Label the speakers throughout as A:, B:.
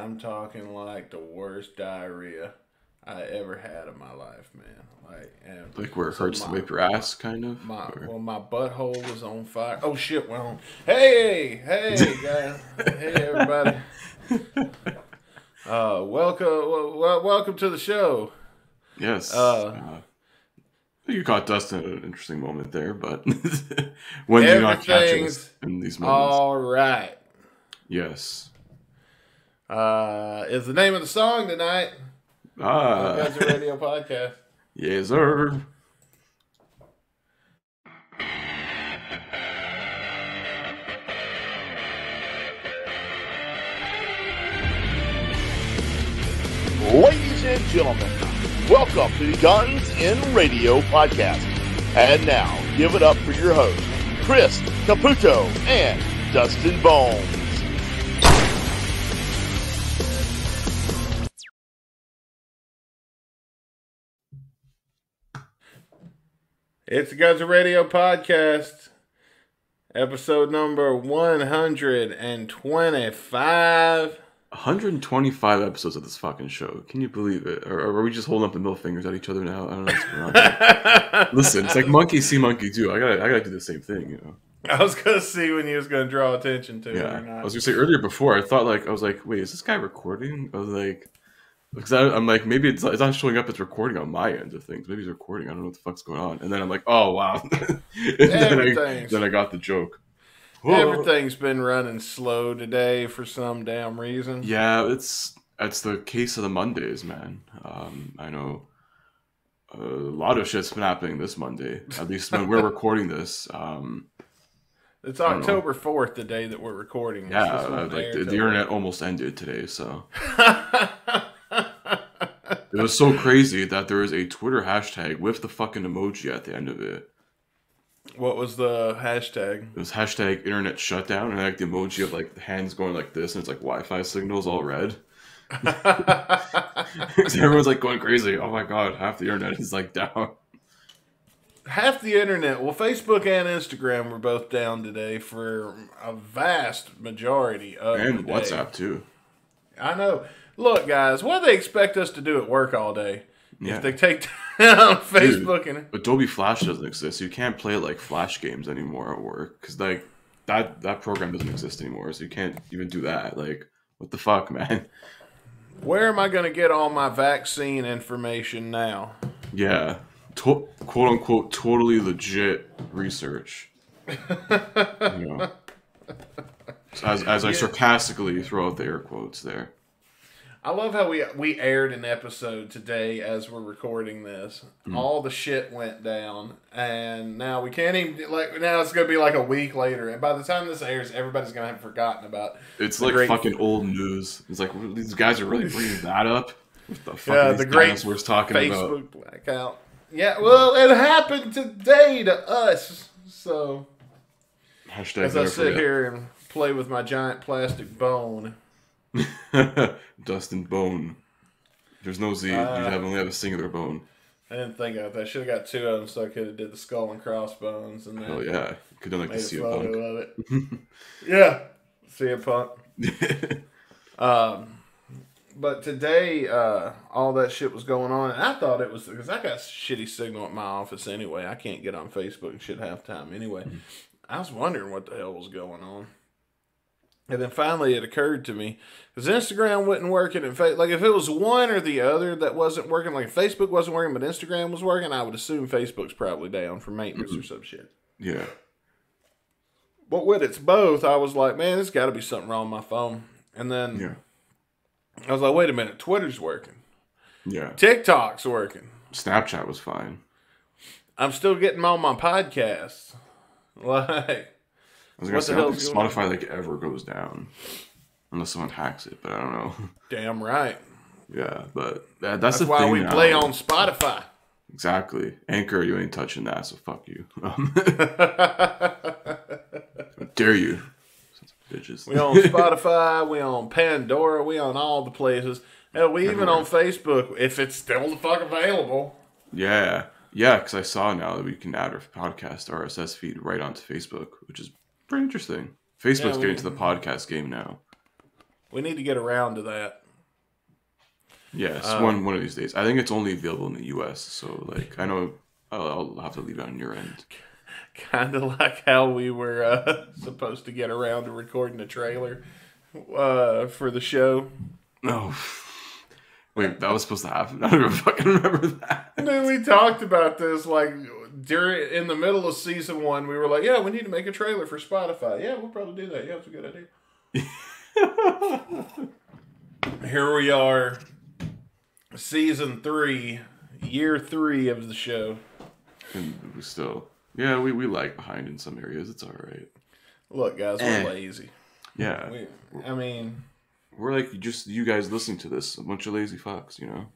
A: I'm talking like the worst diarrhea I ever had in my life, man.
B: Like where it hurts to whip your ass, kind of.
A: My butthole was on fire. Oh shit! Well, hey, guys, hey everybody. Welcome to the show.
B: Yes. You caught Dustin at an interesting moment there, but when do you not catch us in these moments?
A: All right.
B: Yes.
A: Is the name of the song tonight? That's a radio podcast.
B: Yes, sir.
C: Ladies and gentlemen, welcome to the Guns in Radio podcast. And now, give it up for your hosts, Chris, Caputo, and Dustin Bonez.
A: It's the Guns in Radio podcast, episode number 125.
B: 125 episodes of this fucking show. Can you believe it? Or are we just holding up the middle fingers at each other now? I don't know what's going on. Listen, it's like monkey see, monkey do. I gotta do the same thing, you know.
A: I was gonna see when you was gonna draw attention to it or not.
B: I was gonna say earlier before, I was like, wait, is this guy recording? I was like, because I'm like, maybe it's not showing up as recording on my end of things. Maybe he's recording. I don't know what the fuck's going on. And then I'm like, oh wow. then I got the joke. Whoa.
A: Everything's been running slow today for some damn reason.
B: Yeah, it's the case of the Mondays, man. I know a lot of shit's been happening this Monday. At least when we're recording this.
A: It's October 4th, the day that we're recording.
B: Yeah, like the internet almost ended today, so. It was so crazy that there was a Twitter hashtag with the fucking emoji at the end of it.
A: What was the hashtag?
B: It was hashtag internet shutdown, and like the emoji of like the hands going like this, and it's like Wi-Fi signals all red. Everyone's like going crazy. Oh my god, half the internet is like down.
A: Half the internet. Well, Facebook and Instagram were both down today for a vast majority of the day.
B: And WhatsApp too.
A: I know. Look, guys, what do they expect us to do at work all day?
B: Yeah.
A: If they take down Facebook.
B: Dude, Adobe Flash doesn't exist. You can't play like Flash games anymore at work because like that program doesn't exist anymore. So you can't even do that. Like, what the fuck, man?
A: Where am I going to get all my vaccine information now?
B: Yeah, quote unquote, totally legit research. You know, as I sarcastically throw out the air quotes there.
A: I love how we aired an episode today as we're recording this. All the shit went down, and now we can't even now it's gonna be like a week later, and by the time this airs, everybody's gonna have forgotten about.
B: It's like fucking old news. It's like these guys are really bringing that up. What the fuck are these dinosaurs talking
A: Facebook
B: about?
A: blackout. Yeah, well, it happened today to us. So
B: Hashtag
A: as I sit here and play with my giant plastic bone.
B: Dustin Bone. There's no Z. You only have a singular bone.
A: I didn't think of that. I should have got two of them, so I could have did the skull and crossbones. And then
B: hell yeah, could have done like the CM Punk.
A: Of it. Yeah, CM Punk. But today, all that shit was going on, and I thought it was because I got shitty signal at my office anyway. I can't get on Facebook and shit half time anyway. I was wondering what the hell was going on. And then finally it occurred to me, because Instagram wasn't working, and like if it was one or the other that wasn't working, like if Facebook wasn't working but Instagram was working, I would assume Facebook's probably down for maintenance or some shit.
B: Yeah.
A: But when it's both, I was like, man, there's got to be something wrong with my phone. And then I was like, wait a minute, Twitter's working.
B: Yeah.
A: TikTok's working.
B: Snapchat was fine.
A: I'm still getting all my podcasts. Like...
B: I was gonna say, I don't think Spotify like ever goes down unless someone hacks it, but I don't know. Damn
A: right.
B: Yeah, but that's the
A: why
B: thing
A: we
B: now.
A: Play on Spotify.
B: Exactly. Anchor, you ain't touching that, so fuck you. How dare you? Sons of bitches.
A: We on Spotify, we on Pandora, we on all the places. Hell, we even on Facebook if it's still the fuck available.
B: Yeah. Yeah, because I saw now that we can add our podcast RSS feed right onto Facebook, which is pretty interesting. Facebook's getting to the podcast game now.
A: We need to get around to that.
B: Yes, one of these days. I think it's only available in the U.S., so like I know I'll have to leave it on your end.
A: Kind of like how we were supposed to get around to recording the trailer for the show.
B: No. Wait, that was supposed to happen? I don't even fucking remember that.
A: And then we talked about this like in the middle of season 1. We were like, yeah, we need to make a trailer for Spotify. Yeah, we'll probably do that. Yeah, it's a good idea. Here we are, season 3, year 3 of the show.
B: And we still, yeah, we lag behind in some areas. It's all right.
A: Look, guys, we're lazy.
B: Yeah. We're like just you guys listening to this, a bunch of lazy fucks, you know?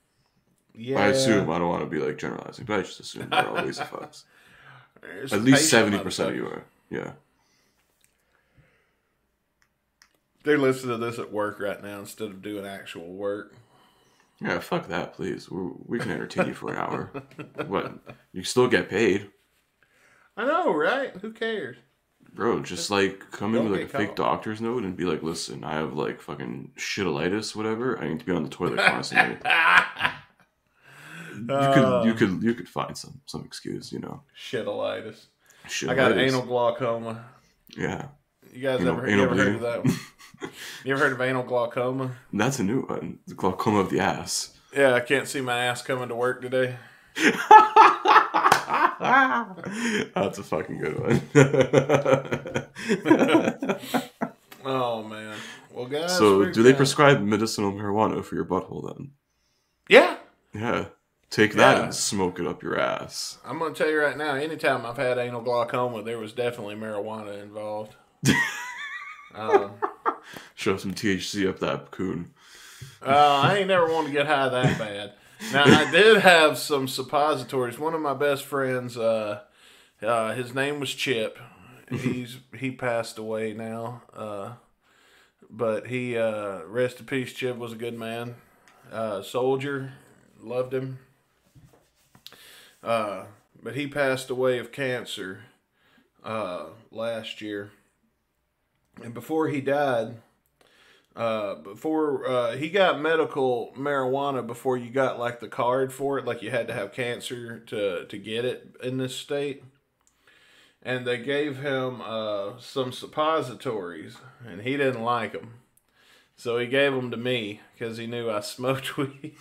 A: Yeah.
B: I assume, I don't want to be like generalizing, but I just assume we're all lazy fucks. At least 70% of you are. Yeah.
A: They're listening to this at work right now instead of doing actual work.
B: Yeah, fuck that, please. We can entertain you for an hour. What? You still get paid.
A: I know, right? Who cares?
B: Bro, just like come in with like a fake
A: caught.
B: doctor's note and be like, listen, I have like fucking shitolitis, whatever. I need to be on the toilet constantly. You could find some excuse, you know.
A: Shitolitis.
B: Shitolitis.
A: I got anal glaucoma.
B: Yeah.
A: You guys ever heard of that one? You ever heard of anal glaucoma?
B: That's a new one. The glaucoma of the ass.
A: Yeah, I can't see my ass coming to work today.
B: That's a fucking good one.
A: Oh, man. Well, guys.
B: So, do they prescribe medicinal marijuana for your butthole then?
A: Yeah.
B: Yeah. Take that and smoke it up your ass.
A: I'm going to tell you right now, anytime I've had anal glaucoma, there was definitely marijuana involved.
B: Shove some THC up that coon.
A: I ain't never wanted to get high that bad. Now, I did have some suppositories. One of my best friends, his name was Chip. He passed away now. But he, rest in peace, Chip was a good man. Soldier, loved him. But he passed away of cancer last year. And before he died, he got medical marijuana before you got like the card for it, like you had to have cancer to get it in this state. And they gave him some suppositories, and he didn't like them. So he gave them to me because he knew I smoked weed.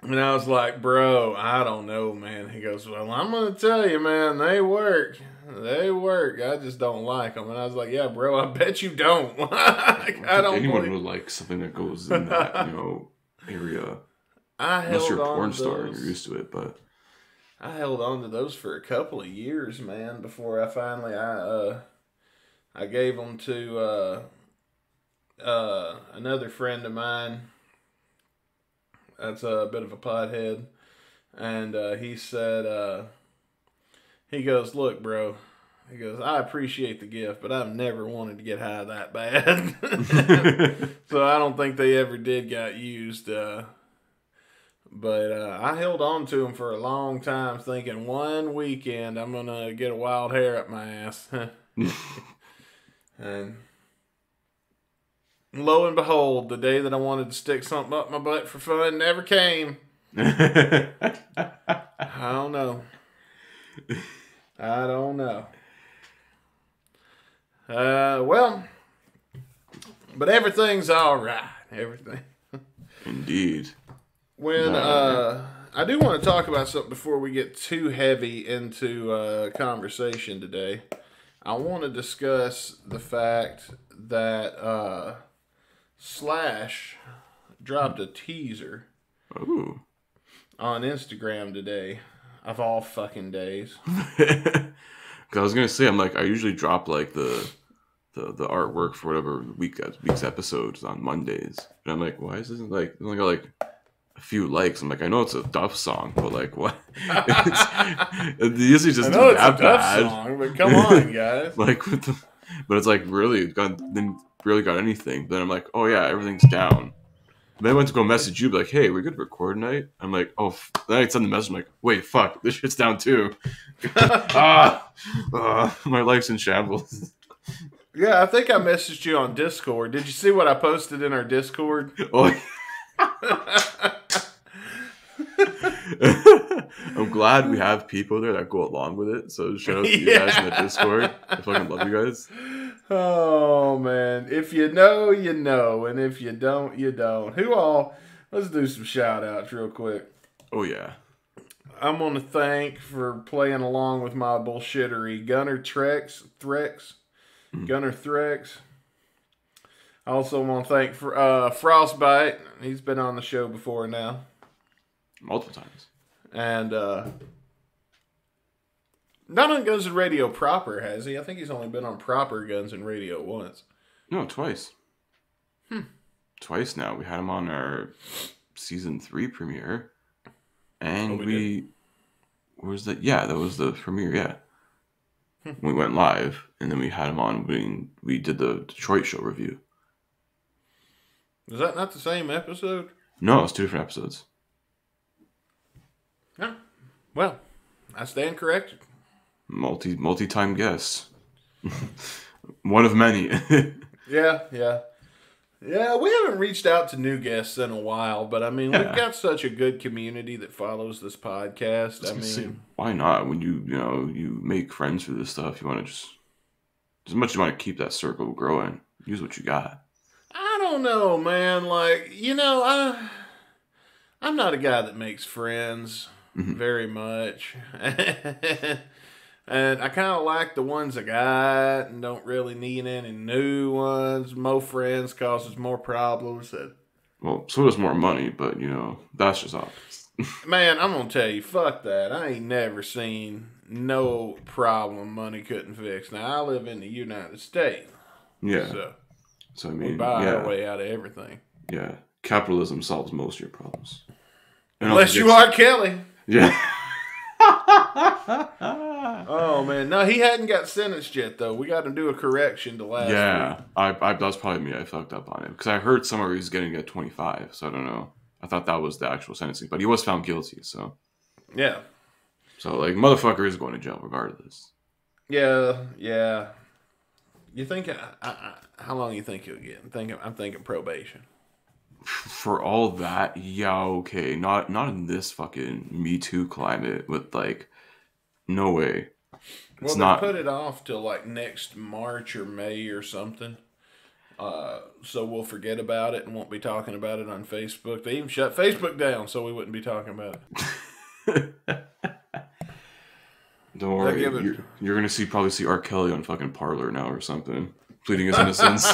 A: And I was like, bro, I don't know, man. He goes, well, I'm going to tell you, man, they work. They work. I just don't like them. And I was like, yeah, bro, I bet you don't. I don't
B: anyone would like something that goes in that, area. Unless you're a porn star and you're used to it, but
A: I held on to those for a couple of years, man, before I finally I gave them to another friend of mine. That's a bit of a pothead. And he said, he goes, look, bro. He goes, I appreciate the gift, but I've never wanted to get high that bad. So I don't think they ever did got used. But I held on to them for a long time thinking one weekend I'm going to get a wild hair up my ass. And lo and behold, the day that I wanted to stick something up my butt for fun never came. I don't know. Well, but everything's all right. Everything.
B: Indeed.
A: When I do want to talk about something before we get too heavy into conversation today. I want to discuss the fact that Slash dropped a teaser on Instagram today, of all fucking days.
B: Because I was gonna say, I'm like, I usually drop like the artwork for whatever week's episodes on Mondays, and I'm like, why is this like it only got like a few likes? I'm like, I know it's a Duff song, but like, what? It usually just
A: I know it's a
B: that
A: Duff
B: bad.
A: song, but come on, guys.
B: Like, but it's like really didn't really got anything. Then I'm like, oh yeah, everything's down. Then I went to go message you, like, hey, we good to record tonight? I'm like, oh, then I send the message, I'm like, wait, fuck, this shit's down too. My life's in shambles.
A: Yeah, I think I messaged you on Discord. Did you see what I posted in our Discord?
B: Oh, I'm glad we have people there that go along with it. So shout out to you guys in the Discord. I fucking love you guys.
A: Oh, man. If you know, you know. And if you don't, you don't. Who all? Let's do some shout outs real quick.
B: Oh, yeah.
A: I'm going to thank for playing along with my bullshittery Gunner Threx. Gunner Threx. I also want to thank for Frostbite. He's been on the show before now.
B: Multiple times.
A: And not on Guns and Radio proper, has he? I think he's only been on proper Guns and Radio once.
B: No, twice. Twice now. We had him on our season 3 premiere. And where was that? Yeah, that was the premiere, yeah. We went live, and then we had him on when we did the Detroit show review.
A: Is that not the same episode?
B: No, it's 2 different episodes.
A: No. Well, I stand corrected.
B: Multi-time guest. One of many.
A: Yeah. Yeah, we haven't reached out to new guests in a while, but I mean, we've got such a good community that follows this podcast. I mean,
B: why not? When you make friends through this stuff, you want to just as much as you want to keep that circle growing, use what you got.
A: I don't know, man. Like, I'm not a guy that makes friends very much. And I kind of like the ones I got and don't really need any new ones. More friends causes more problems.
B: Well, so does more money, but, that's just obvious.
A: Man, I'm going to tell you, fuck that. I ain't never seen no problem money couldn't fix. Now, I live in the United States.
B: Yeah. So I mean,
A: we buy our way out of everything.
B: Yeah. Capitalism solves most of your problems.
A: Unless you are Kelly.
B: Yeah.
A: Oh, man. No, he hadn't got sentenced yet, though. We got to do a correction to last week.
B: That was probably me. I fucked up on it. Because I heard somewhere he was getting at 25, so I don't know. I thought that was the actual sentencing. But he was found guilty, so.
A: Yeah.
B: So, motherfucker is going to jail regardless.
A: Yeah. You think, how long do you think he'll get? I'm thinking probation.
B: For all that, yeah, okay. Not in this fucking Me Too climate with, no way.
A: Well, they put it off till, next March or May or something. So we'll forget about it and won't be talking about it on Facebook. They even shut Facebook down so we wouldn't be talking about it.
B: Don't worry. You're going to probably see R. Kelly on fucking Parler now or something. Pleading his innocence.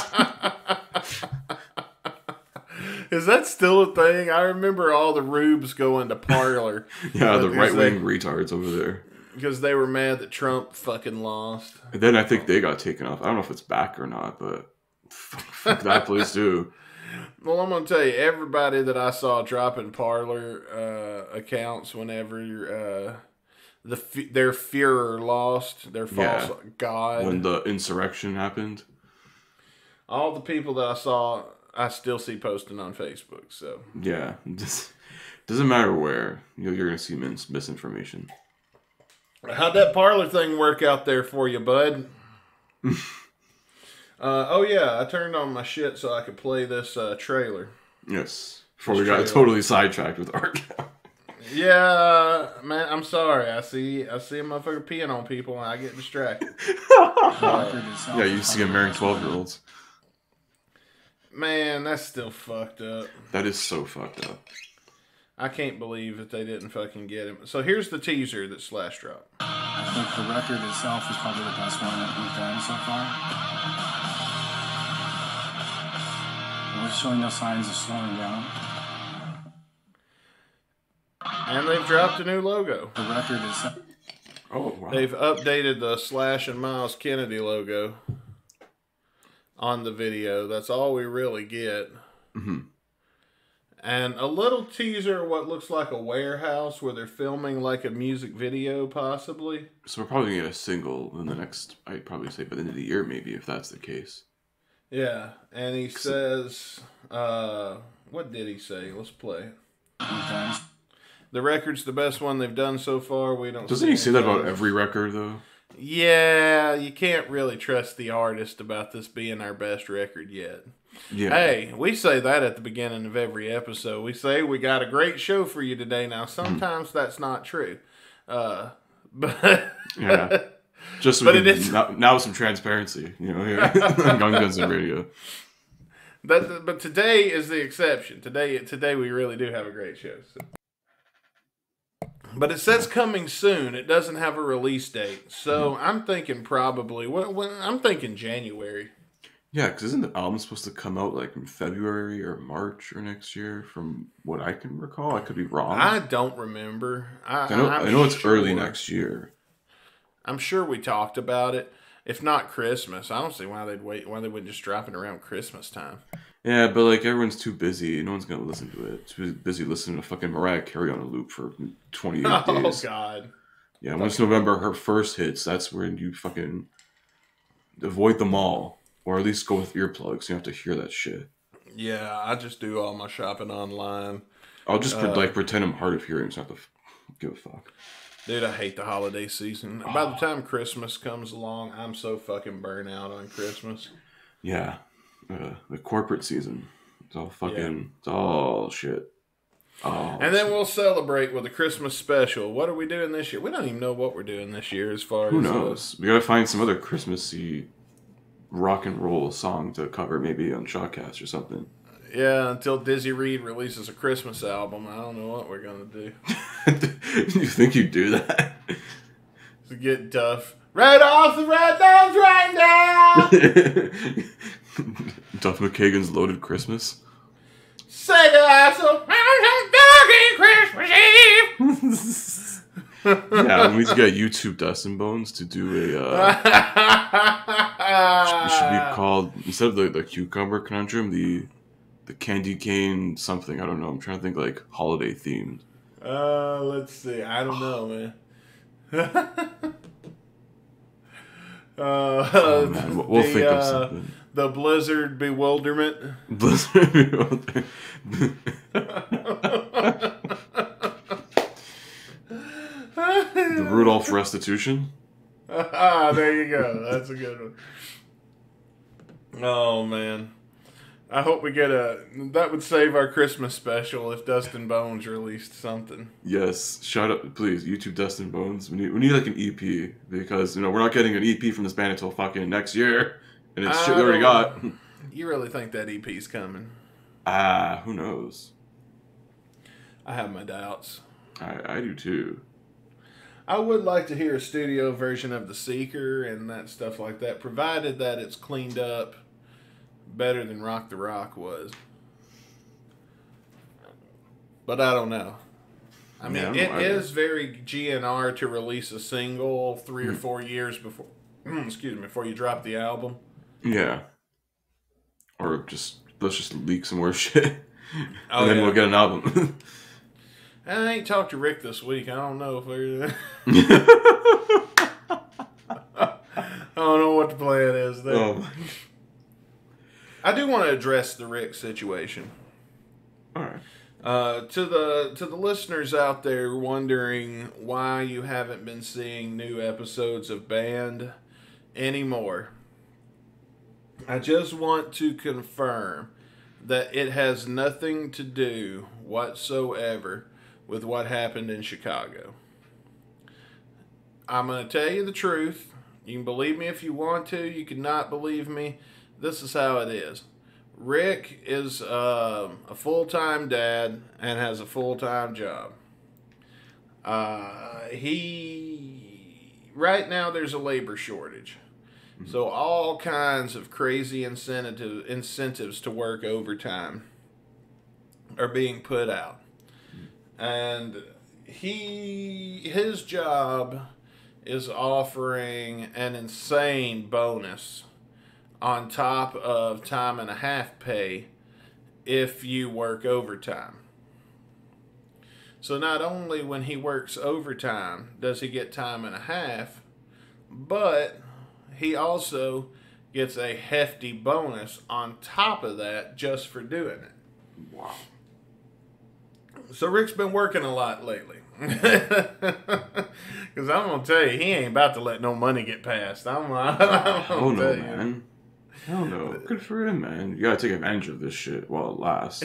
A: Is that still a thing? I remember all the rubes going to Parler.
B: Yeah, the right-wing retards over there.
A: Because they were mad that Trump fucking lost.
B: And then I think they got taken off. I don't know if it's back or not, but fuck that place too.
A: Well, I'm going to tell you, everybody that I saw dropping Parler accounts whenever their Führer lost, their false god.
B: When the insurrection happened.
A: All the people that I saw, I still see posting on Facebook. So
B: yeah, doesn't matter where you're going to see misinformation.
A: How'd that Parler thing work out there for you, bud? I turned on my shit so I could play this trailer.
B: Yes, before we got totally sidetracked with art.
A: Yeah, man, I'm sorry. I see a motherfucker peeing on people and I get distracted.
B: Yeah, you see him marrying 12-year-olds.
A: Man, that's still fucked up.
B: That is so fucked up.
A: I can't believe that they didn't fucking get him. So here's the teaser that Slash dropped.
D: I think the record itself is probably the best one that we've done so far. We're showing no signs of slowing down.
A: And they've dropped a new logo.
D: The record is...
B: Oh, wow.
A: They've updated the Slash and Miles Kennedy logo on the video. That's all we really get.
B: Mm-hmm.
A: And a little teaser of what looks like a warehouse where they're filming like a music video, possibly.
B: So we're probably going to get a single in the next, I'd probably say by the end of the year, maybe, if that's the case.
A: Yeah, and he says, what did he say? Let's play. The record's the best one they've done so far. We don't.
B: Doesn't he say that about every record, though?
A: Yeah, you can't really trust the artist about this being our best record yet.
B: Yeah.
A: Hey, we say that at the beginning of every episode. We say we got a great show for you today. Now, sometimes that's not true. But
B: Yeah. Just so
A: But
B: we
A: it is-
B: can, now with some transparency, you know, here on Gun Guns and Radio.
A: but today is the exception. Today we really do have a great show. So. But it says coming soon. It doesn't have a release date. So I'm thinking probably, I'm thinking January.
B: Yeah, because isn't the album supposed to come out like in February or March or next year? From what I can recall, I could be wrong.
A: I don't remember.
B: I know it's early next year.
A: I'm sure we talked about it. If not Christmas, I don't see why they'd wait. Why they wouldn't just drop it around Christmas time.
B: Yeah, but like everyone's too busy. No one's gonna listen to it. Too busy listening to fucking Mariah Carey on a loop for 28 days.
A: Oh God.
B: Yeah, once November her first hits, that's when you fucking avoid them all, or at least go with earplugs. You have to hear that shit.
A: Yeah, I just do all my shopping online.
B: I'll just pretend I'm hard of hearing, so I have to give a fuck.
A: Dude, I hate the holiday season. By the time Christmas comes along, I'm so fucking burnt out on Christmas.
B: Yeah, the corporate season. It's all fucking. It's all shit. Oh,
A: And then we'll celebrate with a Christmas special. What are we doing this year? We don't even know what we're doing this year as far
B: who
A: as...
B: knows? We gotta find some other Christmassy rock and roll song to cover, maybe on Shotcast or something.
A: Yeah, until Dizzy Reed releases a Christmas album, I don't know what we're going to do.
B: You think you'd do that?
A: To get Duff right off the red nose right now!
B: Duff McKagan's Loaded Christmas?
A: Say that so Christmas Eve!
B: Yeah, we need to get YouTube Dustin Bonez to do a... it should be called, instead of the cucumber conundrum, the candy cane something. I don't know. I'm trying to think like holiday themed.
A: Let's see. I don't know, man.
B: Oh, man. We'll think of something.
A: The Blizzard Bewilderment.
B: Blizzard Bewilderment. The Rudolph Restitution.
A: There you go. That's a good one. Oh, man. I hope we get that would save our Christmas special if Dustin Bonez released something.
B: Yes, shout out, please, YouTube Dustin Bonez. We need like an EP, because, you know, we're not getting an EP from this band until fucking next year, and it's shit we already got.
A: You really think that EP's coming?
B: Who knows?
A: I have my doubts.
B: I do too.
A: I would like to hear a studio version of The Seeker and that stuff like that, provided that it's cleaned up better than Rock the Rock was. But I don't know. I mean, it is very GNR to release a single 3 or 4 years before, before you drop the album.
B: Yeah. Or let's just leak some more shit. And then we'll get an album.
A: I ain't talked to Rick this week. I don't know if we're... I don't know what the plan is there.
B: Oh.
A: I do want to address the Rick situation.
B: All right.
A: To the listeners out there wondering why you haven't been seeing new episodes of Band anymore, I just want to confirm that it has nothing to do whatsoever with what happened in Chicago. I'm going to tell you the truth. You can believe me if you want to. You can not believe me. This is how it is. Rick is a full-time dad and has a full-time job. Right now there's a labor shortage. Mm-hmm. So all kinds of crazy incentives to work overtime are being put out. And his job is offering an insane bonus on top of time and a half pay if you work overtime. So not only when he works overtime does he get time and a half, but he also gets a hefty bonus on top of that just for doing it.
B: Wow.
A: So Rick's been working a lot lately. Because I'm gonna tell you, he ain't about to let no money get passed. I'm
B: Oh no,
A: tell you.
B: man. Hell no. Good for him, man. You gotta take advantage of this shit while it lasts.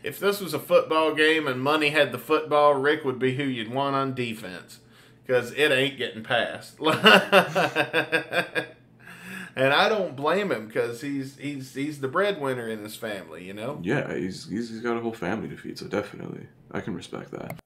A: If this was a football game and money had the football, Rick would be who you'd want on defense. Because it ain't getting passed. And I don't blame him because he's the breadwinner in his family, you know?
B: Yeah, he's got a whole family to feed, so definitely. I can respect that.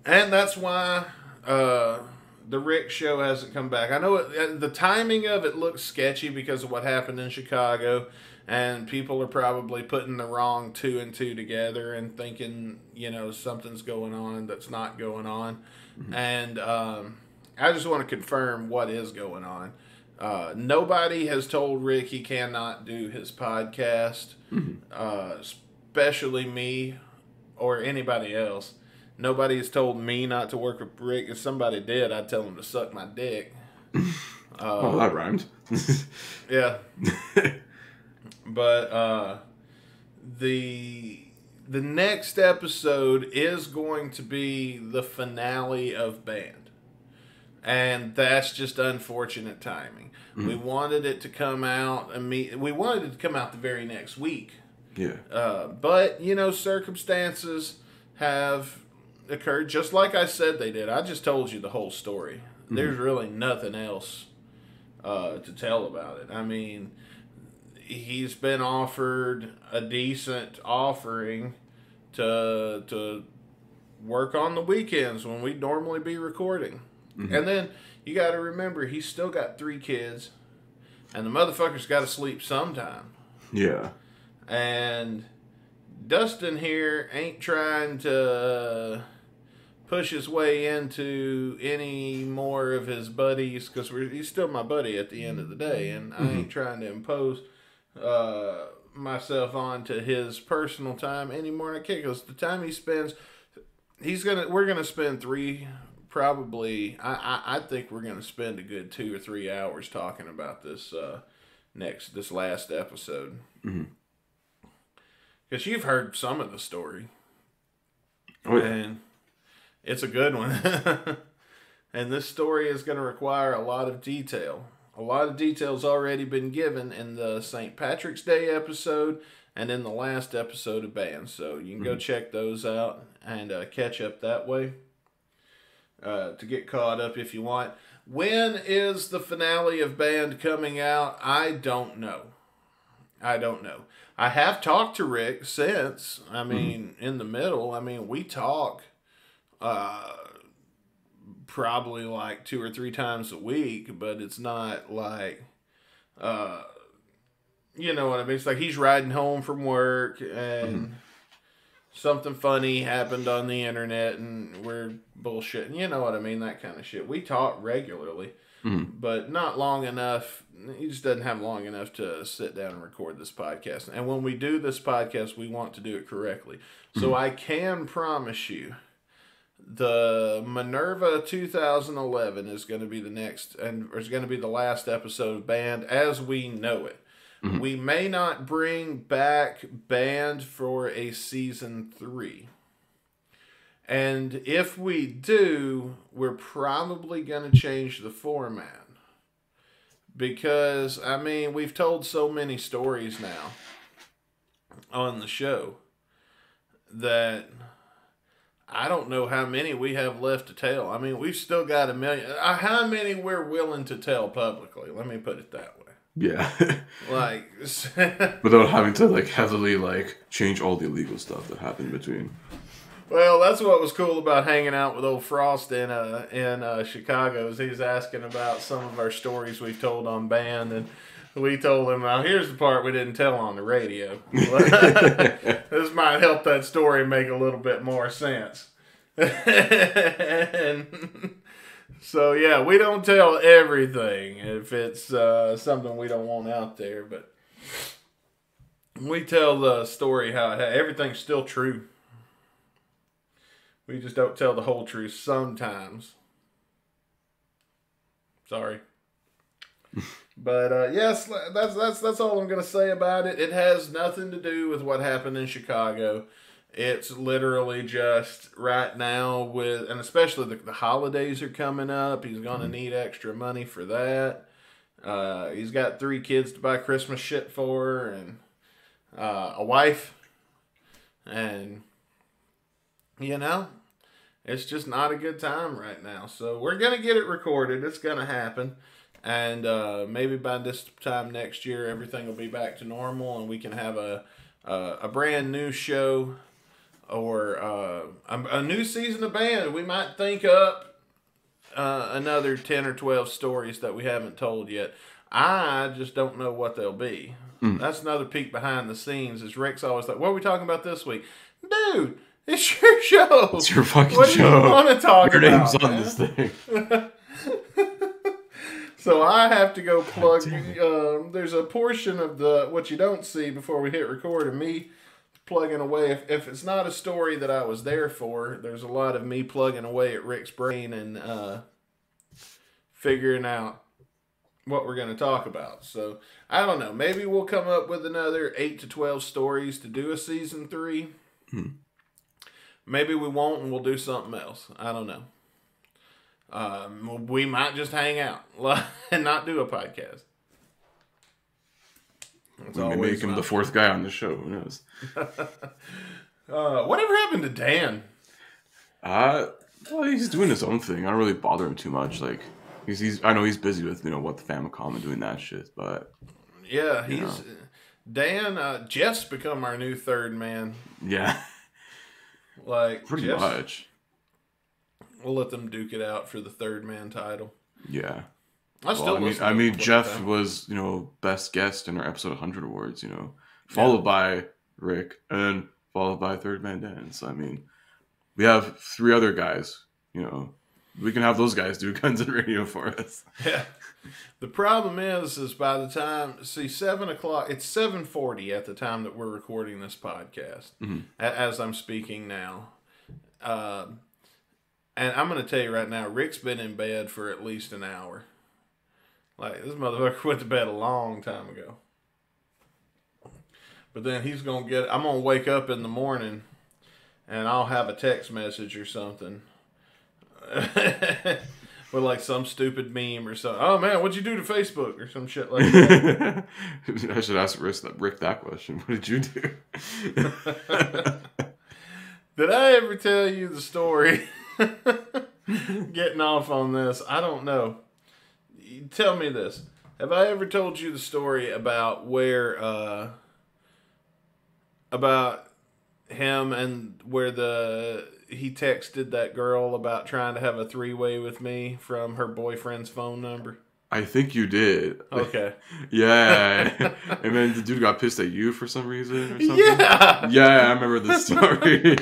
A: And that's why the Rick show hasn't come back. I know the timing of it looks sketchy because of what happened in Chicago, and people are probably putting the wrong 2 and 2 together and thinking, you know, something's going on that's not going on. Mm-hmm. And I just want to confirm what is going on. Nobody has told Rick he cannot do his podcast, especially me or anybody else. Nobody has told me not to work with Rick. If somebody did, I'd tell him to suck my dick.
B: Oh, that rhymed.
A: Yeah. But the next episode is going to be the finale of Band. And that's just unfortunate timing. Mm-hmm. We wanted it to come out we wanted it to come out the very next week.
B: Yeah.
A: But, you know, circumstances have occurred just like I said they did. I just told you the whole story. Mm-hmm. There's really nothing else to tell about it. I mean, he's been offered a decent offering to work on the weekends when we'd normally be recording. Mm-hmm. And then you got to remember, he's still got 3 kids, and the motherfucker's got to sleep sometime.
B: Yeah. And
A: Dustin here ain't trying to push his way into any more of his buddies, because he's still my buddy at the end of the day, and I ain't trying to impose myself onto his personal time anymore than I can, because the time he spends, we're gonna spend 3. Probably, I think we're going to spend a good 2 or 3 hours talking about this last episode. Because you've heard some of the story.
B: Oh, yeah.
A: And it's a good one. And this story is going to require a lot of detail. A lot of detail's already been given in the St. Patrick's Day episode and in the last episode of Band. So you can go check those out and catch up that way. To get caught up if you want. When is the finale of Band coming out? I don't know. I have talked to Rick since. I mean, in the middle. I mean, we talk probably like 2 or 3 times a week, but it's not like, you know what I mean? It's like he's riding home from work and something funny happened on the internet and we're bullshitting. You know what I mean? That kind of shit. We talk regularly, but not long enough. He just doesn't have long enough to sit down and record this podcast. And when we do this podcast, we want to do it correctly. So I can promise you the Minerva 2011 is going to be the next, and is going to be the last episode of Band as we know it. We may not bring back Band for a season 3. And if we do, we're probably going to change the format. Because, I mean, we've told so many stories now on the show that I don't know how many we have left to tell. I mean, we've still got a million. How many we're willing to tell publicly? Let me put it that way.
B: Yeah.
A: Like,
B: without having to like heavily like change all the illegal stuff that happened between.
A: Well, that's what was cool about hanging out with old Frost in Chicago. Is he's asking about some of our stories we've told on Band, and we told him, "Now here's the part we didn't tell on the radio." This might help that story make a little bit more sense. And so, yeah, we don't tell everything if it's something we don't want out there, but we tell the story how everything's still true. We just don't tell the whole truth sometimes. Sorry. But, yes, that's all I'm going to say about it. It has nothing to do with what happened in Chicago. It's literally just right now and especially the holidays are coming up. He's going to need extra money for that. He's got 3 kids to buy Christmas shit for and a wife. And, it's just not a good time right now. So we're going to get it recorded. It's going to happen. And maybe by this time next year, everything will be back to normal and we can have a brand new show or a new season of Band. We might think up another 10 or 12 stories that we haven't told yet. I just don't know what they'll be. That's another peek behind the scenes. Is Rick's always like, what are we talking about this week? Dude, it's your show.
B: It's your fucking
A: what
B: show.
A: What do you want to talk
B: your
A: about?
B: Your name's on this thing.
A: So I have to go plug. There's a portion of what you don't see before we hit record of me plugging away. If it's not a story that I was there for, there's a lot of me plugging away at Rick's brain and figuring out what we're going to talk about. So I don't know. Maybe we'll come up with another 8 to 12 stories to do a season 3. Maybe we won't, and we'll do something else. I don't know. We might just hang out and not do a podcast.
B: We may make him the 4th guy on the show. Who knows?
A: Whatever happened to Dan?
B: Well, he's doing his own thing. I don't really bother him too much. Like, I know he's busy with what the Famicom and doing that shit. But
A: yeah, Dan. Jeff's become our new 3rd man.
B: Yeah,
A: like
B: pretty much.
A: We'll let them duke it out for the 3rd man title.
B: Yeah.
A: I
B: mean, Jeff was, best guest in our episode 100 awards, followed by Rick, and then followed by 3rd man Dan. So, I mean, we have 3 other guys, we can have those guys do Guns and Radio for us.
A: Yeah. The problem is by the time, 7 o'clock, it's 7:40 at the time that we're recording this podcast, as I'm speaking now. And I'm going to tell you right now, Rick's been in bed for at least an hour. Like, this motherfucker went to bed a long time ago. But then I'm going to wake up in the morning and I'll have a text message or something. With like some stupid meme or something. Oh man, what'd you do to Facebook or some shit like that?
B: I should ask Rick that question. What did you do?
A: Did I ever tell you the story? Getting off on this, I don't know. Tell me this. Have I ever told you the story about where about him and where he texted that girl about trying to have a 3-way with me from her boyfriend's phone number?
B: I think you did.
A: Okay.
B: Yeah. And then the dude got pissed at you for some reason or something?
A: Yeah.
B: Yeah, I remember the story.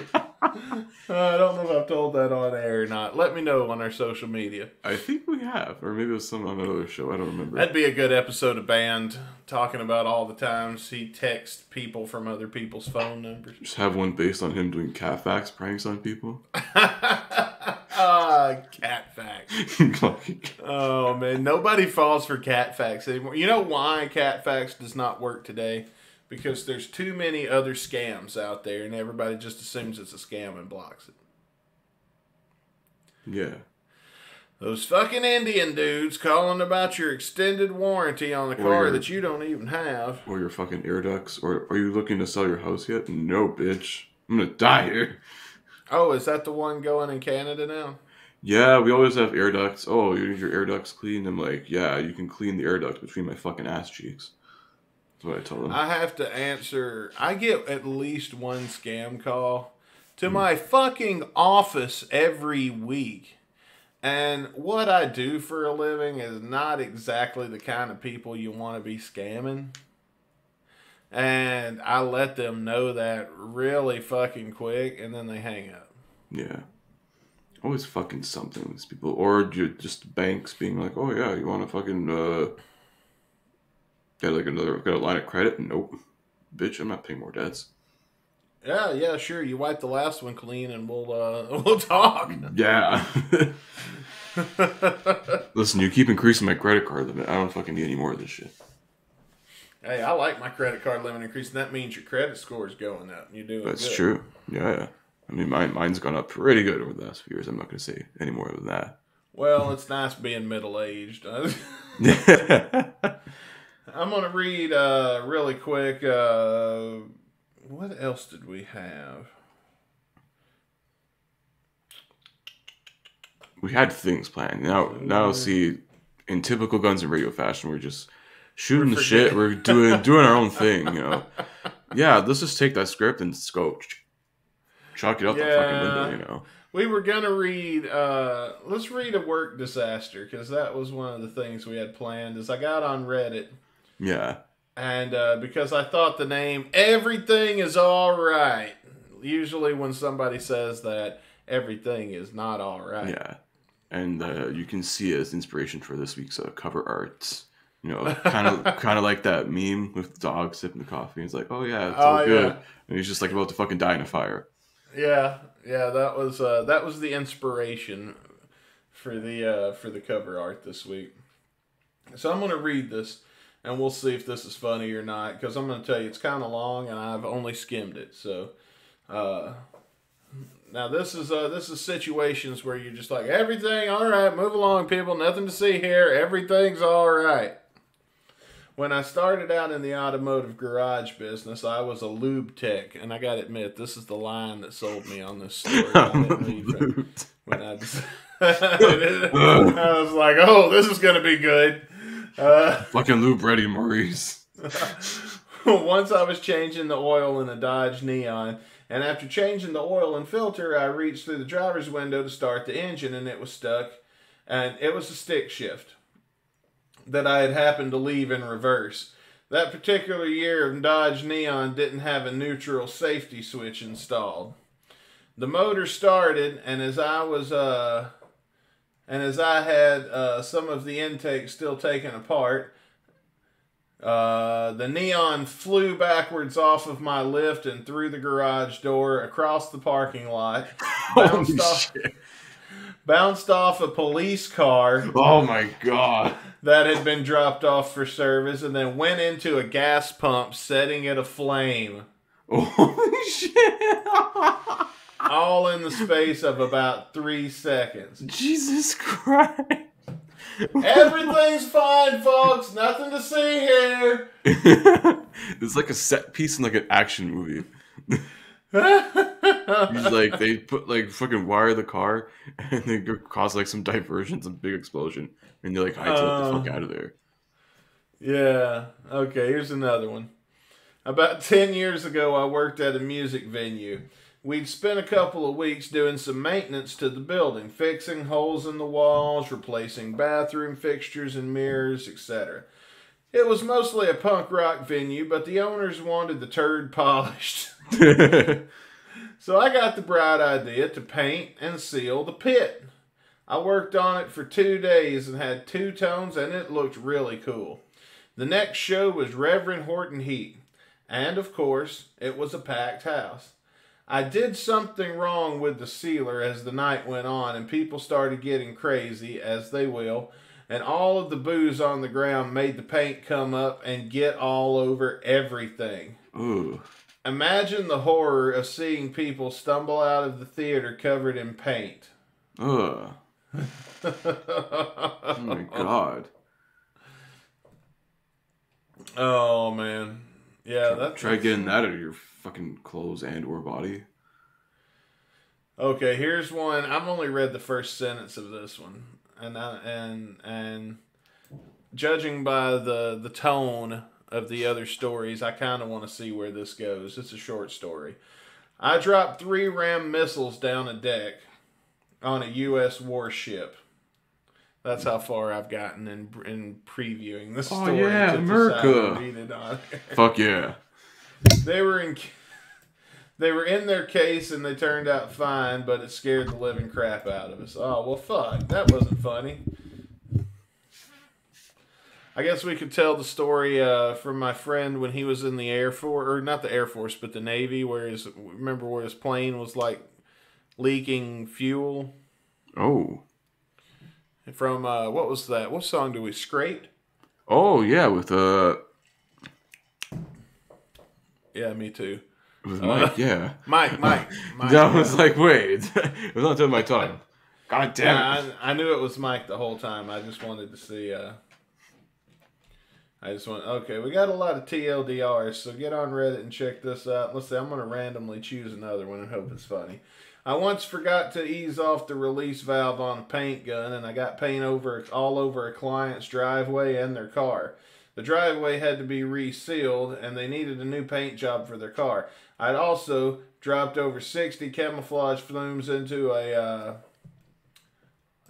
A: I don't know if I've told that on air or not. Let me know on our social media.
B: I think we have. Or maybe it was on another show. I don't remember.
A: That'd be a good episode of Band, talking about all the times he texts people from other people's phone numbers.
B: Just have one based on him doing cat facts pranks on people.
A: Cat facts. Oh, man. Nobody falls for cat facts anymore. You know why cat facts does not work today? Because there's too many other scams out there, and everybody just assumes it's a scam and blocks it.
B: Yeah.
A: Those fucking Indian dudes calling about your extended warranty on the car that you don't even have.
B: Or your fucking air ducts. Or are you looking to sell your house yet? No, bitch. I'm gonna die here.
A: Oh, is that the one going in Canada now?
B: Yeah, we always have air ducts. Oh, you need your air ducts cleaned? I'm like, yeah, you can clean the air ducts between my fucking ass cheeks. That's what I tell them.
A: I have to answer. I get at least one scam call to my fucking office every week. And what I do for a living is not exactly the kind of people you want to be scamming. And I let them know that really fucking quick, and then they hang up.
B: Yeah. Always fucking something with these people. Or just banks being like, oh yeah, you want to fucking, got a line of credit? Nope. Bitch, I'm not paying more debts.
A: Yeah, sure. You wipe the last one clean and we'll talk.
B: Yeah. Listen, you keep increasing my credit card limit. I don't fucking need any more of this shit.
A: Hey, I like my credit card limit increasing. That means your credit score is going up. You're doing
B: That's
A: good.
B: true. Yeah. I mean, mine's gone up pretty good over the last few years. I'm not going to say any more than that.
A: Well, it's nice being middle-aged. I'm going to read really quick. What else did we have?
B: We had things planned. Now see, in typical Guns and Radio fashion, we're just shooting the shit. We're doing our own thing, you know. Yeah, let's just take that script and just go chalk it out the fucking window, you know.
A: We were gonna read. Let's read a work disaster because that was one of the things we had planned. Is I got on Reddit.
B: Yeah.
A: And because I thought the name "Everything is All Right." Usually, when somebody says that, everything is not all right.
B: Yeah. And you can see it as inspiration for this week's cover arts. You know, kind of like that meme with the dog sipping the coffee. It's like, oh yeah, it's all good, and he's just like about to fucking die in a fire.
A: Yeah, that was the inspiration for the cover art this week. So I'm gonna read this, and we'll see if this is funny or not. Because I'm gonna tell you, it's kind of long, and I've only skimmed it. So. Now this is situations where you're just like, everything all right, move along, people, nothing to see here, everything's all right. When I started out in the automotive garage business, I was a lube tech, and I gotta admit, this is the line that sold me on this story. I was like, oh, this is gonna be good.
B: Fucking lube ready, Maurice.
A: Once I was changing the oil in a Dodge Neon. And after changing the oil and filter, I reached through the driver's window to start the engine, and it was stuck. And it was a stick shift that I had happened to leave in reverse. That particular year, Dodge Neon didn't have a neutral safety switch installed. The motor started, and as I had some of the intake still taken apart, the Neon flew backwards off of my lift and through the garage door across the parking lot. Bounced off a police car.
B: Oh my god.
A: That had been dropped off for service, and then went into a gas pump, setting it aflame.
B: Holy shit.
A: All in the space of about 3 seconds.
B: Jesus Christ.
A: Everything's fine, folks. Nothing to see here.
B: It's like a set piece in like an action movie. He's like, they put like fucking wire the car, and they cause like some diversion, some big explosion, and they're like, hightail the fuck out of there.
A: Yeah. Okay, here's another one. About 10 years ago, I worked at a music venue. We'd spent a couple of weeks doing some maintenance to the building, fixing holes in the walls, replacing bathroom fixtures and mirrors, etc. It was mostly a punk rock venue, but the owners wanted the turd polished. So I got the bright idea to paint and seal the pit. I worked on it for 2 days and had 2 tones, and it looked really cool. The next show was Reverend Horton Heat, and of course, it was a packed house. I did something wrong with the sealer as the night went on, and people started getting crazy, as they will, and all of the booze on the ground made the paint come up and get all over everything.
B: Ooh.
A: Imagine the horror of seeing people stumble out of the theater covered in paint.
B: Ugh. Oh my god.
A: Oh, man. Yeah,
B: Try getting that out of your fucking clothes and or body.
A: Okay, here's one. I've only read the first sentence of this one, and judging by the tone of the other stories, I kind of want to see where this goes. It's a short story. I dropped 3 Ram missiles down a deck on a U.S. warship. That's how far I've gotten in previewing this story.
B: Oh yeah, America.
A: Read it on.
B: Fuck yeah.
A: They were in their case and they turned out fine, but it scared the living crap out of us. Oh, well, fuck. That wasn't funny. I guess we could tell the story from my friend when he was in the Air Force, or not the Air Force, but the Navy, remember where his plane was like leaking fuel?
B: Oh.
A: From, what was that? What song do we scrape?
B: Oh, yeah, with,
A: Yeah, me too.
B: It was Mike, yeah.
A: Mike.
B: I was like, wait. It was on the tip of my tongue. God damn it.
A: I knew it was Mike the whole time. I just wanted to see. Okay, we got a lot of TLDRs, so get on Reddit and check this out. Let's see, I'm going to randomly choose another one and hope it's funny. I once forgot to ease off the release valve on a paint gun, and I got paint all over a client's driveway and their car. The driveway had to be resealed, and they needed a new paint job for their car. I'd also dropped over 60 camouflage flumes into a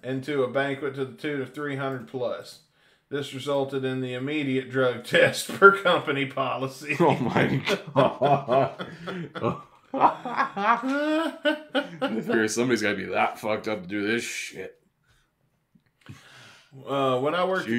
A: banquet to the tune of 300 plus. This resulted in the immediate drug test per company policy.
B: Oh my god. I figure somebody's got to be that fucked up to do this shit.
A: When I worked at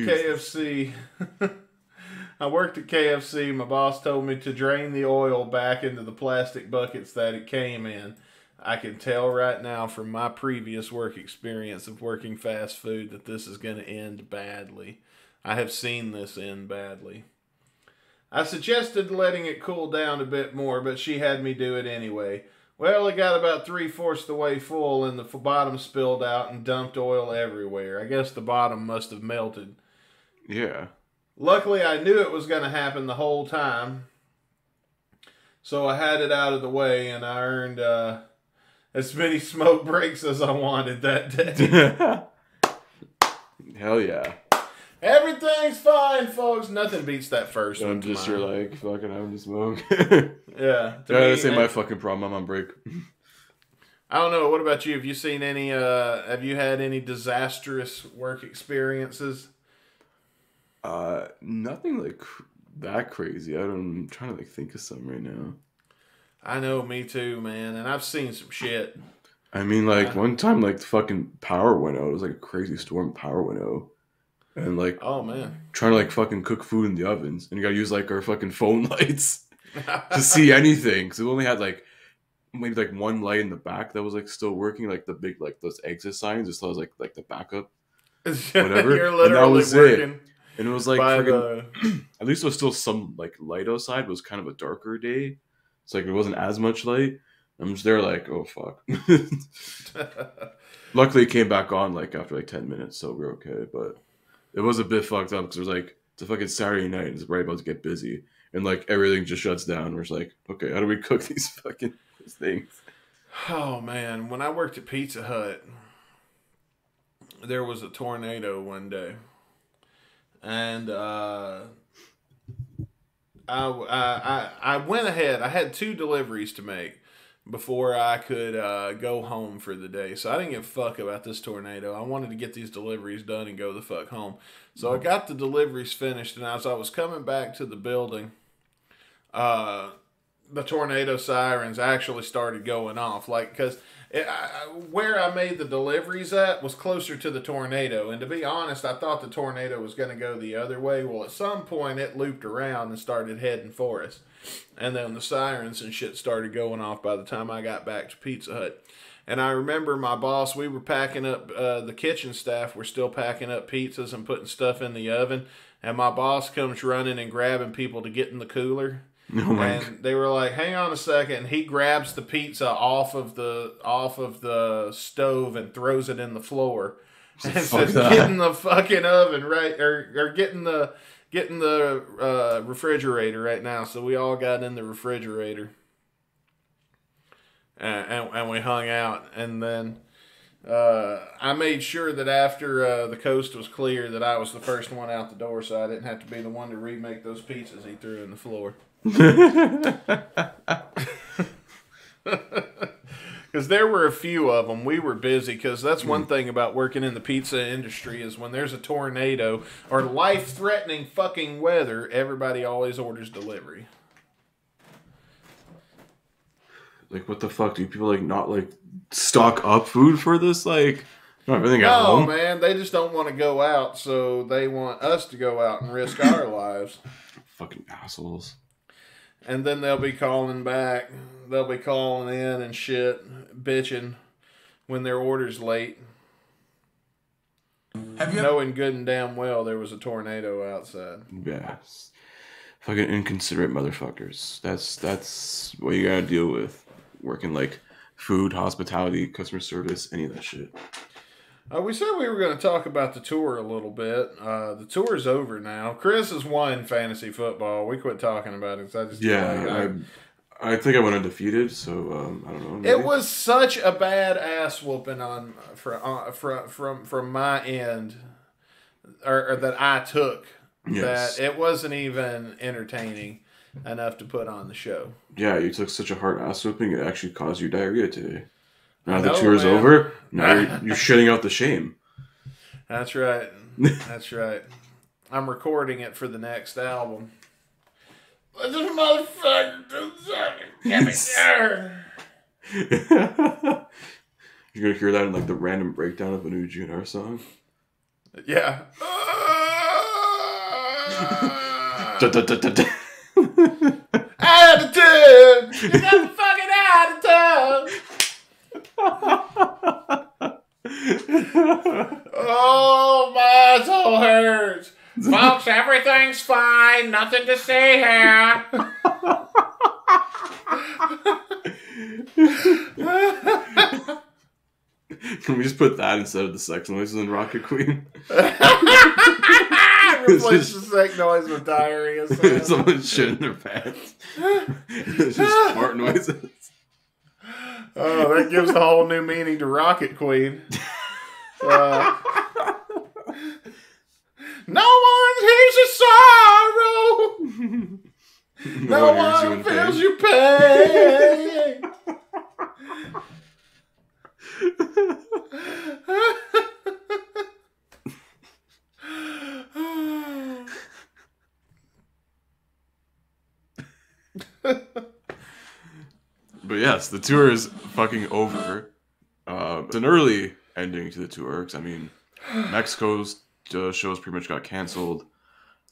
A: KFC, my boss told me to drain the oil back into the plastic buckets that it came in. I can tell right now from my previous work experience of working fast food that this is going to end badly. I have seen this end badly. I suggested letting it cool down a bit more, but she had me do it anyway. Well, it got about 3/4 the way full, and the bottom spilled out and dumped oil everywhere. I guess the bottom must have melted.
B: Yeah.
A: Luckily, I knew it was going to happen the whole time, so I had it out of the way, and I earned as many smoke breaks as I wanted that day.
B: Hell yeah.
A: Everything's fine, folks. Nothing beats that first one.
B: I'm just you're like fucking having to smoke.
A: Yeah.
B: That's my fucking problem. I'm on break.
A: I don't know. What about you? Have you seen any? Have you had any disastrous work experiences?
B: Nothing like that crazy. I'm trying to like think of some right now.
A: I know, me too, man. And I've seen some shit.
B: I mean, like one time, like the fucking power went out. It was like a crazy storm. Power went out. And like,
A: oh man,
B: trying to like fucking cook food in the ovens, and you gotta use like our fucking phone lights to see anything. Because we only had like maybe like one light in the back that was like still working, like the big like those exit signs. Just was like the backup, whatever.
A: You're literally
B: and that was
A: working.
B: It. And it was like at least there was still some like light outside. It was kind of a darker day, so like it wasn't as much light. I'm just there like, oh fuck. Luckily, it came back on like after like 10 minutes, so we're okay. But it was a bit fucked up because it was like, it's a fucking Saturday night. It's right about to get busy. And like everything just shuts down. We're just like, okay, how do we cook these fucking things?
A: Oh man, when I worked at Pizza Hut, there was a tornado one day. And I went ahead. I had 2 deliveries to make before I could go home for the day. So I didn't give a fuck about this tornado. I wanted to get these deliveries done and go the fuck home. So I got the deliveries finished, and as I was coming back to the building, the tornado sirens actually started going off. Like, because where I made the deliveries at was closer to the tornado. And to be honest, I thought the tornado was going to go the other way. Well, at some point, it looped around and started heading for us. And then the sirens and shit started going off by the time I got back to Pizza Hut. And I remember my boss, we were packing up, the kitchen staff were still packing up pizzas and putting stuff in the oven. And my boss comes running and grabbing people to get in the cooler.
B: Oh my
A: and they were like, hang on a second. And he grabs the pizza off of the stove and throws it in the floor. And says, get in the fucking oven, right? Or get in the refrigerator right now. So we all got in the refrigerator. And we hung out. And then I made sure that after the coast was clear that I was the first one out the door, so I didn't have to be the one to remake those pizzas he threw in the floor. Because there were a few of them. We were busy because that's one thing about working in the pizza industry is when there's a tornado or life-threatening fucking weather, everybody always orders delivery.
B: Like, what the fuck? Do people like not like stock up food for this? Like, not everything at home.
A: No, man, they just don't want to go out, so they want us to go out and risk our lives.
B: Fucking assholes.
A: And then they'll be calling back. They'll be calling in and shit, bitching when their order's late. Knowing good and damn well there was a tornado outside.
B: Yes. fucking inconsiderate motherfuckers. That's what you gotta deal with working like food, hospitality, customer service, any of that shit.
A: We said we were going to talk about the tour a little bit. The tour's over now. Chris has won fantasy football. We quit talking about it.
B: I think I went undefeated, so I don't know. Maybe.
A: It was such a bad ass whooping on from my end, or that I took, that it wasn't even entertaining enough to put on the show.
B: Yeah, you took such a hard ass whooping, it actually caused you diarrhea today. Now the tour's over. Now you're shitting out the shame.
A: That's right. That's right. I'm recording it for the next album. This motherfucker do something. Get me there.
B: You're gonna hear that in like the random breakdown of a new GNR song.
A: Yeah. Attitude. You got the fucking attitude. Oh, my soul hurts. Folks, everything's fine. Nothing to see here.
B: Can we just put that instead of the sex noises in Rocket Queen?
A: Replace the sex noise with diarrhea.
B: Someone shit in their pants. It's just fart noises.
A: Oh, that gives a whole new meaning to Rocket Queen. No one hears your sorrow. No one feels your pain.
B: But yes, the tour is fucking over. It's an early ending to the tour because I mean, Mexico's shows pretty much got canceled.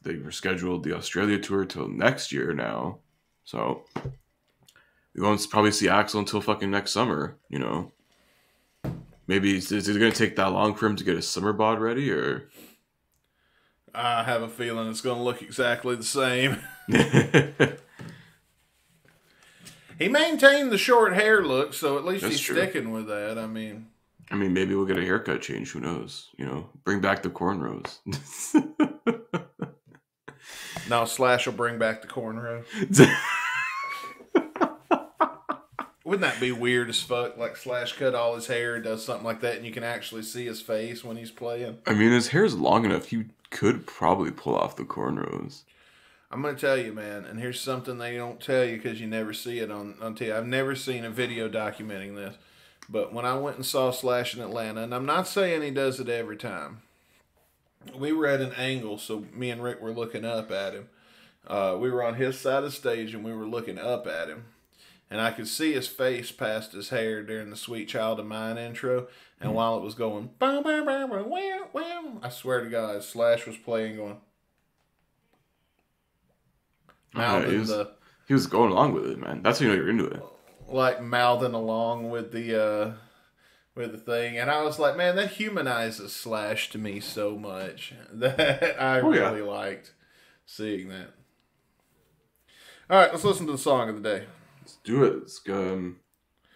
B: They rescheduled the Australia tour till next year now, so we won't probably see Axl until fucking next summer. You know, maybe is it going to take that long for him to get his summer bod ready, or?
A: I have a feeling it's going to look exactly the same. He maintained the short hair look, so at least he's sticking with that. I mean,
B: maybe we'll get a haircut change. Who knows? You know, bring back the cornrows.
A: No, Slash will bring back the cornrow. Wouldn't that be weird as fuck? Like Slash cut all his hair and does something like that, and you can actually see his face when he's playing.
B: I mean, his hair's long enough. He could probably pull off the cornrows.
A: I'm going to tell you, man, and here's something they don't tell you because you never see it on TV. I've never seen a video documenting this, but when I went and saw Slash in Atlanta, and I'm not saying he does it every time, we were at an angle, so me and Rick were looking up at him. We were on his side of the stage, and we were looking up at him, and I could see his face past his hair during the Sweet Child of Mine intro, and while it was going, bow, bow, bow, bow, wow, wow, I swear to God, Slash was playing going,
B: he was going along with it, man. That's how you know you're into it.
A: Like mouthing along with the thing, and I was like, man, that humanizes Slash to me so much that I really liked seeing that. All right, let's listen to the song of the day.
B: Let's do it. Let's go.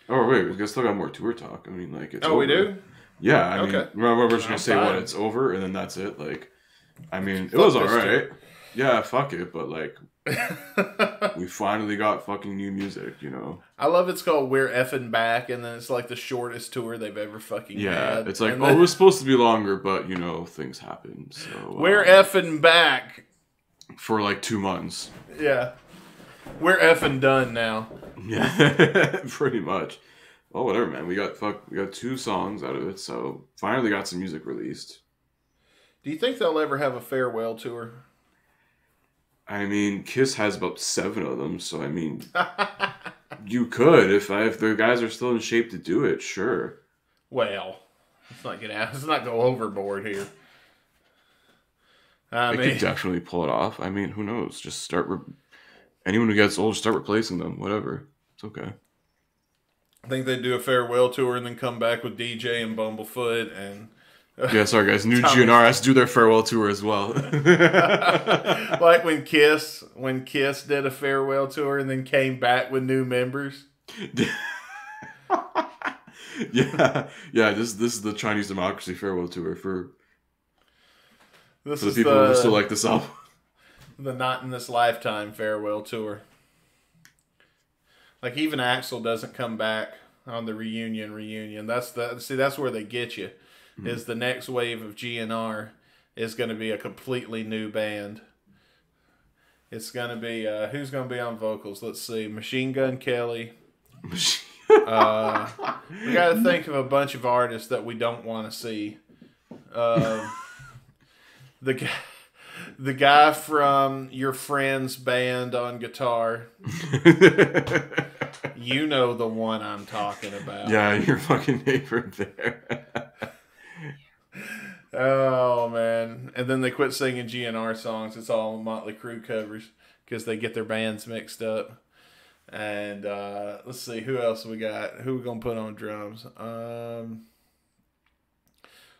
B: Oh wait, we still got more tour talk. I mean, like it's.
A: Oh, over. We do.
B: Yeah, I mean, we're just gonna say what it's over, and then that's it. Like, I mean, it was alright. Yeah, fuck it, but like. We finally got fucking new music, you know.
A: I love it's called We're Effing Back, and then it's like the shortest tour they've ever fucking had.
B: Yeah, it's like, it was supposed to be longer, but you know, things happen. So
A: We're effing back
B: for like 2 months.
A: Yeah, we're effing done now.
B: Yeah, pretty much. Oh, whatever, man. We got 2 songs out of it, so finally got some music released.
A: Do you think they'll ever have a farewell tour?
B: I mean, Kiss has about 7 of them, so I mean, you could if the guys are still in shape to do it. Sure.
A: Well, let's not go overboard here.
B: They could definitely pull it off. I mean, who knows? Just anyone who gets old, start replacing them. Whatever, it's okay.
A: I think they'd do a farewell tour and then come back with DJ and Bumblefoot and
B: Yeah, sorry guys. New GNR has to do their farewell tour as well.
A: Like when Kiss did a farewell tour and then came back with new members.
B: yeah. This is the Chinese Democracy farewell tour for the people who still like this album.
A: The Not in This Lifetime farewell tour. Like even Axl doesn't come back on the reunion. That's where they get you. Mm-hmm. Is the next wave of GNR is going to be a completely new band. It's going to be who's going to be on vocals? Let's see, Machine Gun Kelly. We got to think of a bunch of artists that we don't want to see. The guy from your friend's band on guitar. You know the one I'm talking about.
B: Yeah, your fucking neighbor there.
A: Oh, man. And then they quit singing GNR songs. It's all Motley Crue covers because they get their bands mixed up. And let's see, who else we got? Who we going to put on drums?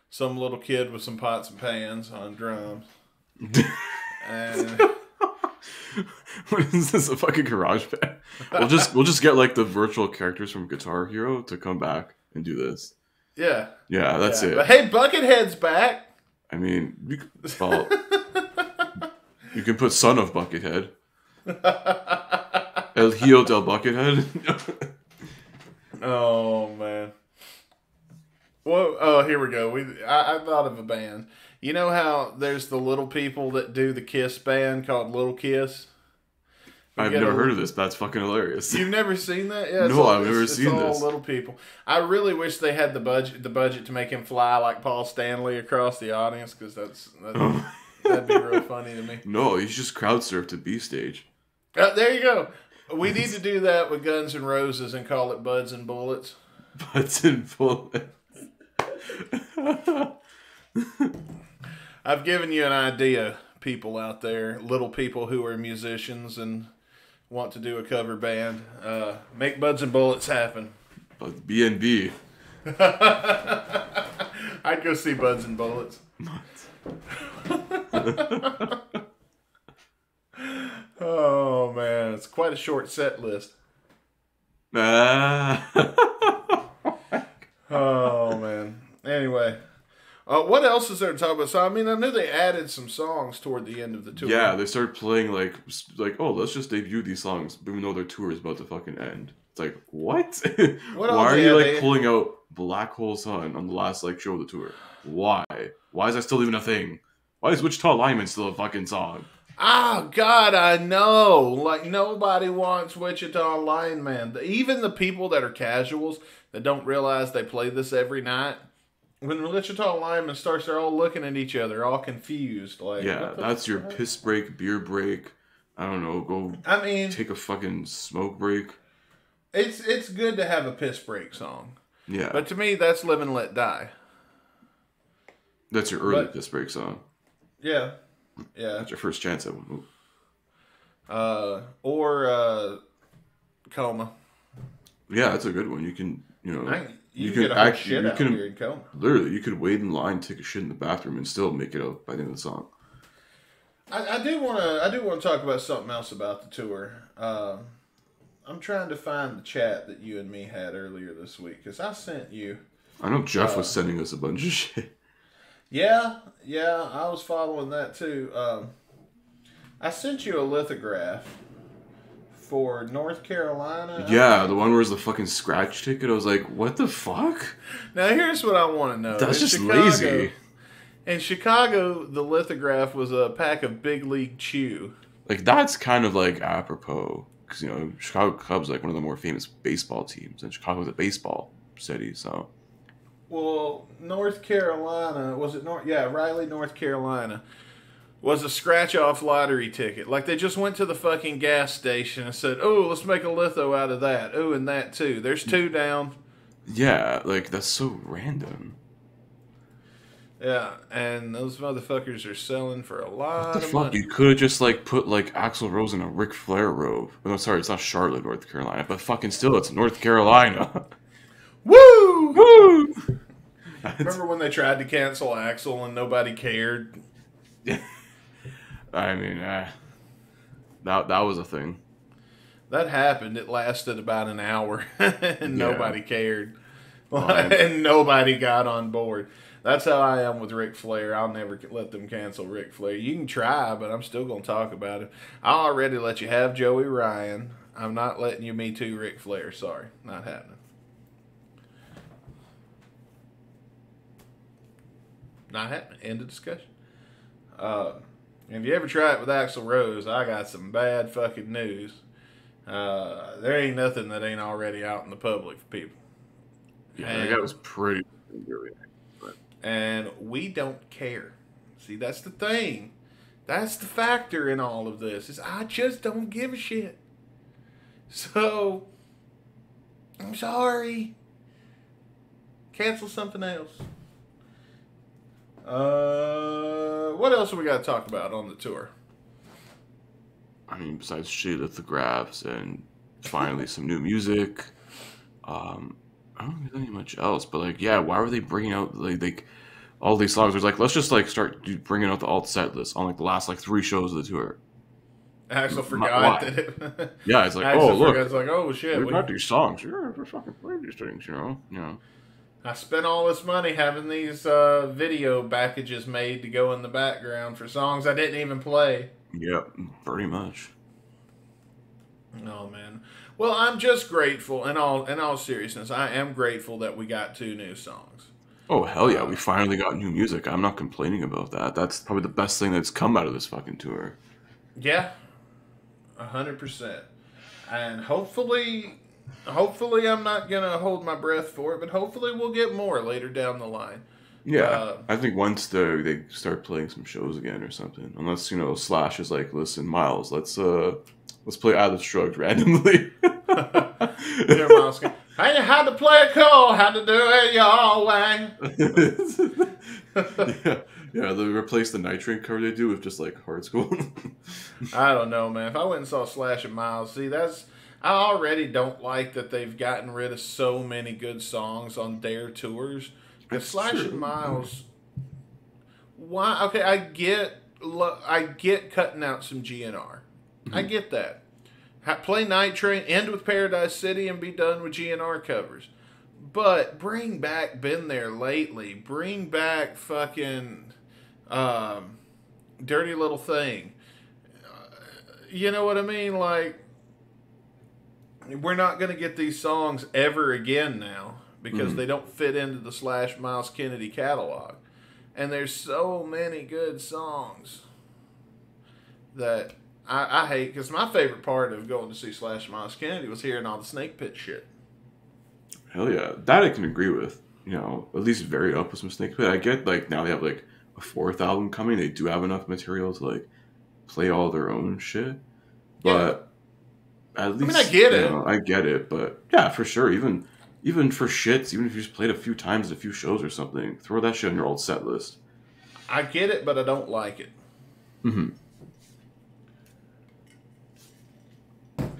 A: Some little kid with some pots and pans on drums. And
B: what is this, a fucking garage band? We'll just get like the virtual characters from Guitar Hero to come back and do this.
A: Yeah,
B: that's it.
A: But hey, Buckethead's back.
B: I mean, you can put Son of Buckethead. El Hijo del Buckethead.
A: Oh man. Well, oh, here we go. I thought of a band. You know how there's the little people that do the Kiss band called Little Kiss?
B: I've never heard of this. That's fucking hilarious.
A: You've never seen that? Yeah,
B: no, I've never seen this.
A: It's all little people. I really wish they had the budget to make him fly like Paul Stanley across the audience, because that'd be real funny to me.
B: No, he's just crowd surfed to B stage.
A: There you go. We need to do that with Guns N' Roses and call it Buds and Bullets.
B: Buds and Bullets.
A: I've given you an idea, people out there, little people who are musicians and want to do a cover band. Make Buds and Bullets happen.
B: B&B.
A: I'd go see Buds and Bullets. Oh, man. It's quite a short set list. Oh, man. Anyway. What else is there to talk about? So, I mean, I knew they added some songs toward the end of the tour.
B: Yeah, they started playing like, oh, let's just debut these songs, even though their tour is about to fucking end. It's like, what? Why are you like pulling out Black Hole Sun on the last like show of the tour? Why? Why is that still even a thing? Why is Wichita Lineman still a fucking song?
A: Oh, God, I know. Like, nobody wants Wichita Lineman. Even the people that are casuals that don't realize they play this every night. When Wichita Lineman starts, they're all looking at each other, all confused. Like,
B: yeah, that's your piss break, beer break. I don't know. Take a fucking smoke break.
A: It's good to have a piss break song.
B: Yeah.
A: But to me, that's Live and Let Die.
B: That's your early piss break song.
A: Yeah.
B: That's your first chance at one.
A: Or Coma.
B: Yeah, that's a good one. You can,
A: you can get a whole shit out here in Coma.
B: Literally, you could wait in line, take a shit in the bathroom, and still make it out by the end of the song.
A: I do want to talk about something else about the tour. I'm trying to find the chat that you and me had earlier this week, because I sent you.
B: I know Jeff was sending us a bunch of shit.
A: Yeah, I was following that too. I sent you a lithograph for North Carolina.
B: Yeah, the one where it's the fucking scratch ticket. I was like, what the fuck?
A: Now here's what I want to know.
B: That's just lazy.
A: In Chicago, the lithograph was a pack of Big League Chew.
B: Like, that's kind of like apropos. Because, Chicago Cubs like one of the more famous baseball teams. And Chicago's a baseball city, so.
A: Well, North Carolina, was it Raleigh, North Carolina, was a scratch-off lottery ticket. Like, they just went to the fucking gas station and said, oh, let's make a litho out of that. Oh, and that too. There's 2 down.
B: Yeah, like, that's so random.
A: Yeah, and those motherfuckers are selling for a lot of money.
B: You could have just, like, put, like, Axl Rose in a Ric Flair robe. No, sorry, it's not Charlotte, North Carolina. But fucking still, it's North Carolina.
A: Woo!
B: Woo!
A: Remember when they tried to cancel Axl and nobody cared?
B: I mean, that was a thing.
A: That happened. It lasted about an hour, and nobody cared.
B: Well,
A: and nobody got on board. That's how I am with Ric Flair. I'll never let them cancel Ric Flair. You can try, but I'm still going to talk about it. I already let you have Joey Ryan. I'm not letting you Me Too Ric Flair. Sorry. Not happening. Not happening. End of discussion. If you ever try it with Axl Rose, I got some bad fucking news. There ain't nothing that ain't already out in the public for people.
B: Yeah, that guy was pretty.
A: And we don't care. See, that's the thing. That's the factor in all of this. Is I just don't give a shit. So, I'm sorry. Cancel something else. What else have we got to talk about on the tour?
B: I mean, besides lithographs and finally some new music, I don't think there's any much else. But like, yeah, why were they bringing out like all these songs? There's like, let's just like start bringing out the alt set list on like the last like 3 shows of the tour.
A: Axl forgot that it.
B: Yeah, it's like,
A: Axl
B: oh look,
A: it's like, oh shit,
B: we got these songs. Yeah, we're fucking playing these things, you know.
A: I spent all this money having these video packages made to go in the background for songs I didn't even play.
B: Yep, pretty much.
A: Oh man. Well, I'm just grateful. In all seriousness, I am grateful that we got 2 new songs.
B: Oh hell yeah, we finally got new music. I'm not complaining about that. That's probably the best thing that's come out of this fucking tour.
A: Yeah, 100%. And hopefully I'm not gonna hold my breath for it, but hopefully we'll get more later down the line.
B: Yeah, I think once they start playing some shows again or something, unless Slash is like, listen, Miles, let's play Atlas Shrugged randomly.
A: Here, Miles, I had to play it cool, had to do it your way.
B: yeah, they replace the Night Train cover they do with just like Hard School.
A: I don't know, man. If I went and saw Slash and Miles, I already don't like that they've gotten rid of so many good songs on their tours. Because Slash and Miles, why? Okay, I get cutting out some GNR. Mm-hmm. I get that. Play Night Train, end with Paradise City, and be done with GNR covers. But bring back Been There Lately. Bring back fucking Dirty Little Thing. You know what I mean? Like, we're not going to get these songs ever again now because they don't fit into the Slash Miles Kennedy catalog. And there's so many good songs that I hate, because my favorite part of going to see Slash Miles Kennedy was hearing all the Snake Pit shit.
B: Hell yeah. That I can agree with. At least vary up with some Snake Pit. I get, like, now they have, like, a 4th album coming. They do have enough material to, like, play all their own shit. But at least...
A: I get it.
B: I get it, but, yeah, for sure. Even for shits, even if you just played a few times at a few shows or something, throw that shit on your old set list.
A: I get it, but I don't like it.
B: Mm-hmm.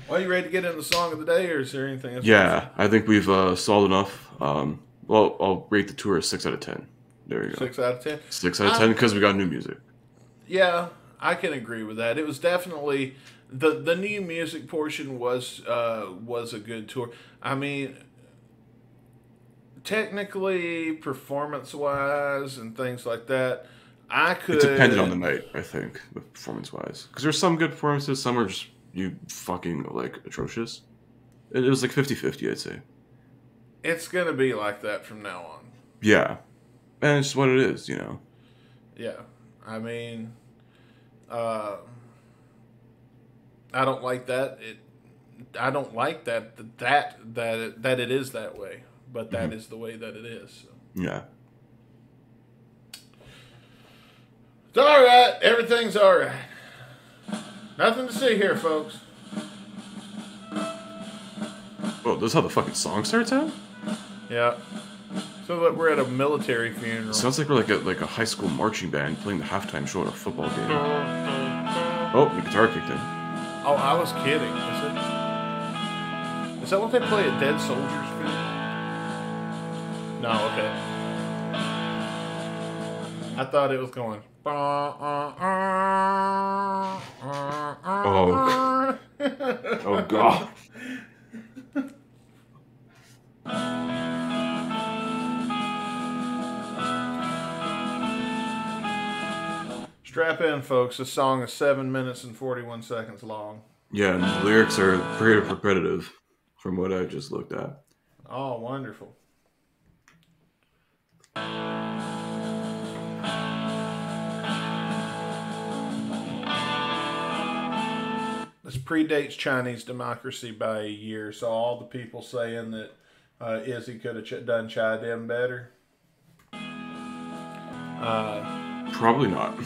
A: Well, you ready to get into the song of the day, or is there anything else?
B: Yeah, I think we've solved enough. Well, I'll rate the tour a 6 out of 10. There you go.
A: 6 out of 10?
B: 6 out of 10 because we got new music.
A: Yeah, I can agree with that. It was definitely... The new music portion was a good tour. I mean, technically, performance-wise and things like that, It
B: depended on the night, I think, performance-wise. Because there's some good performances, some are just fucking, like, atrocious. It was like 50-50, I'd say.
A: It's going to be like that from now on.
B: Yeah. And it's what it is,
A: Yeah. I mean, I don't like that. I don't like that it is that way. But that is the way that it is. So.
B: Yeah.
A: It's all right. Everything's all right. Nothing to see here, folks.
B: Oh, this is how the fucking song starts out?
A: Yeah. So that we're at a military funeral.
B: Sounds like we're like a high school marching band playing the halftime show at a football game. Oh, the guitar kicked in.
A: Oh, I was kidding. Is that what they play at Dead Soldiers funeral? No, okay. I thought it was going.
B: Oh. Oh God.
A: Strap in, folks. This song is 7 minutes and 41 seconds long.
B: Yeah, and the lyrics are pretty repetitive from what I just looked at.
A: Oh, wonderful. This predates Chinese democracy by a year, so all the people saying that Izzy could have done Chai-Dem better.
B: Probably not.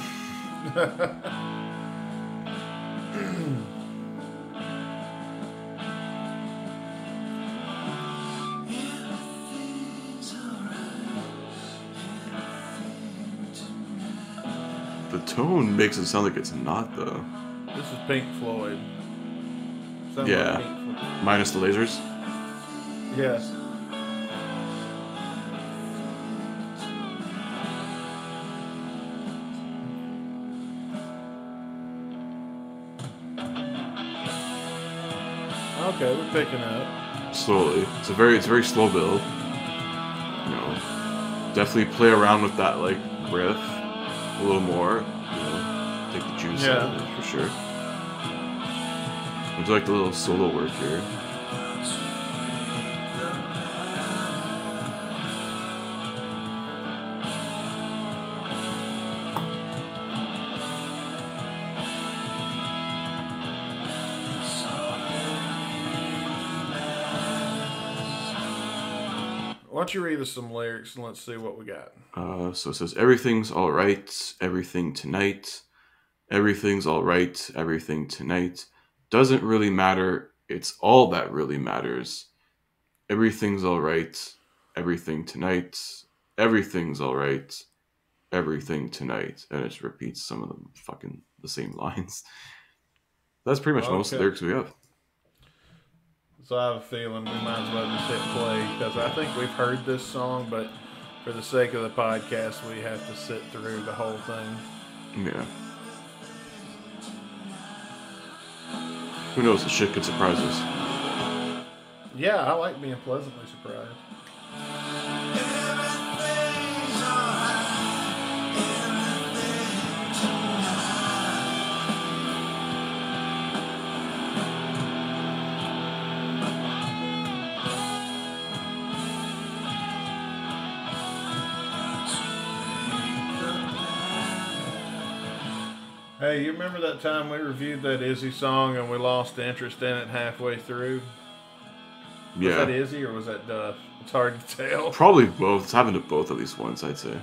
B: The tone makes it sound like it's not, though.
A: This is Pink Floyd. Sounds
B: Yeah.
A: like Pink Floyd.
B: Minus the lasers.
A: Yes. Okay, we're picking up.
B: Slowly. It's very slow build. You know, definitely play around with that like riff a little more. You know, take the juice out of it for sure. I do like the little solo work here.
A: Why don't you read us some lyrics and let's see what we got.
B: So it says, everything's alright, everything tonight. Everything's alright, everything tonight. Doesn't really matter, it's all that really matters. Everything's alright, everything tonight. Everything's alright, everything tonight. And it just repeats some of them fucking the same lines. That's pretty much most of the lyrics we have.
A: So I have a feeling we might as well just hit play because I think we've heard this song, but for the sake of the podcast, we have to sit through the whole thing.
B: Yeah. Who knows? The shit could surprise us.
A: Yeah, I like being pleasantly surprised. Hey, you remember that time we reviewed that Izzy song and we lost interest in it halfway through?
B: Yeah.
A: Was that Izzy or was that Duff? It's hard to tell.
B: Probably both. It's happened to both at least once, I'd say.